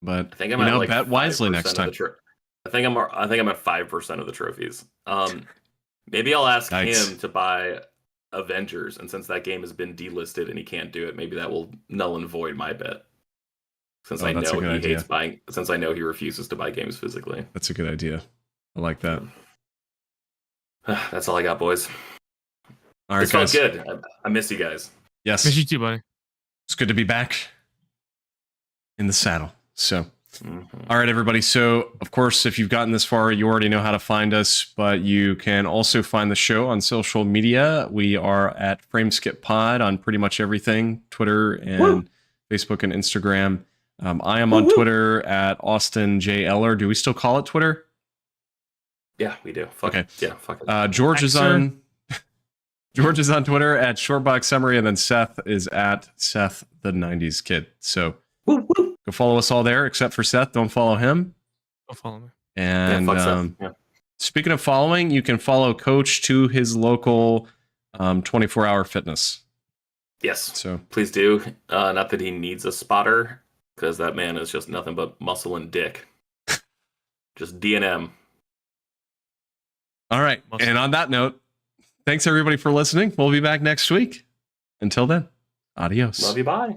But I think I'm at like bet wisely next time. I think I'm at 5% of the trophies. Maybe I'll ask him to buy Avengers, and since that game has been delisted and he can't do it, maybe that will null and void my bet. Since I know he hates buying, since I know he refuses to buy games physically. That's a good idea. I like that. That's all I got, boys. All right, this felt good. I miss you guys. Yes. Miss you too, buddy. It's good to be back. in the saddle. So, all right, everybody. So, of course, if you've gotten this far, you already know how to find us, but you can also find the show on social media. We are at Frameskip Pod on pretty much everything, Twitter and Facebook and Instagram. I am on Twitter at Austin J. Eller. Do we still call it Twitter? Yeah, we do. Fuck it. Yeah, fuck it. George is on Twitter at Shortbox Summary, and then Seth is at Seth the 90s Kid. So go follow us all there, except for Seth. Don't follow him. Don't follow me. And speaking of following, you can follow Coach to his local 24-hour fitness. Yes. So please do. Not that he needs a spotter, because that man is just nothing but muscle and dick. Just D&M. All right. And on that note, thanks everybody for listening. We'll be back next week. Until then, adios. Love you. Bye.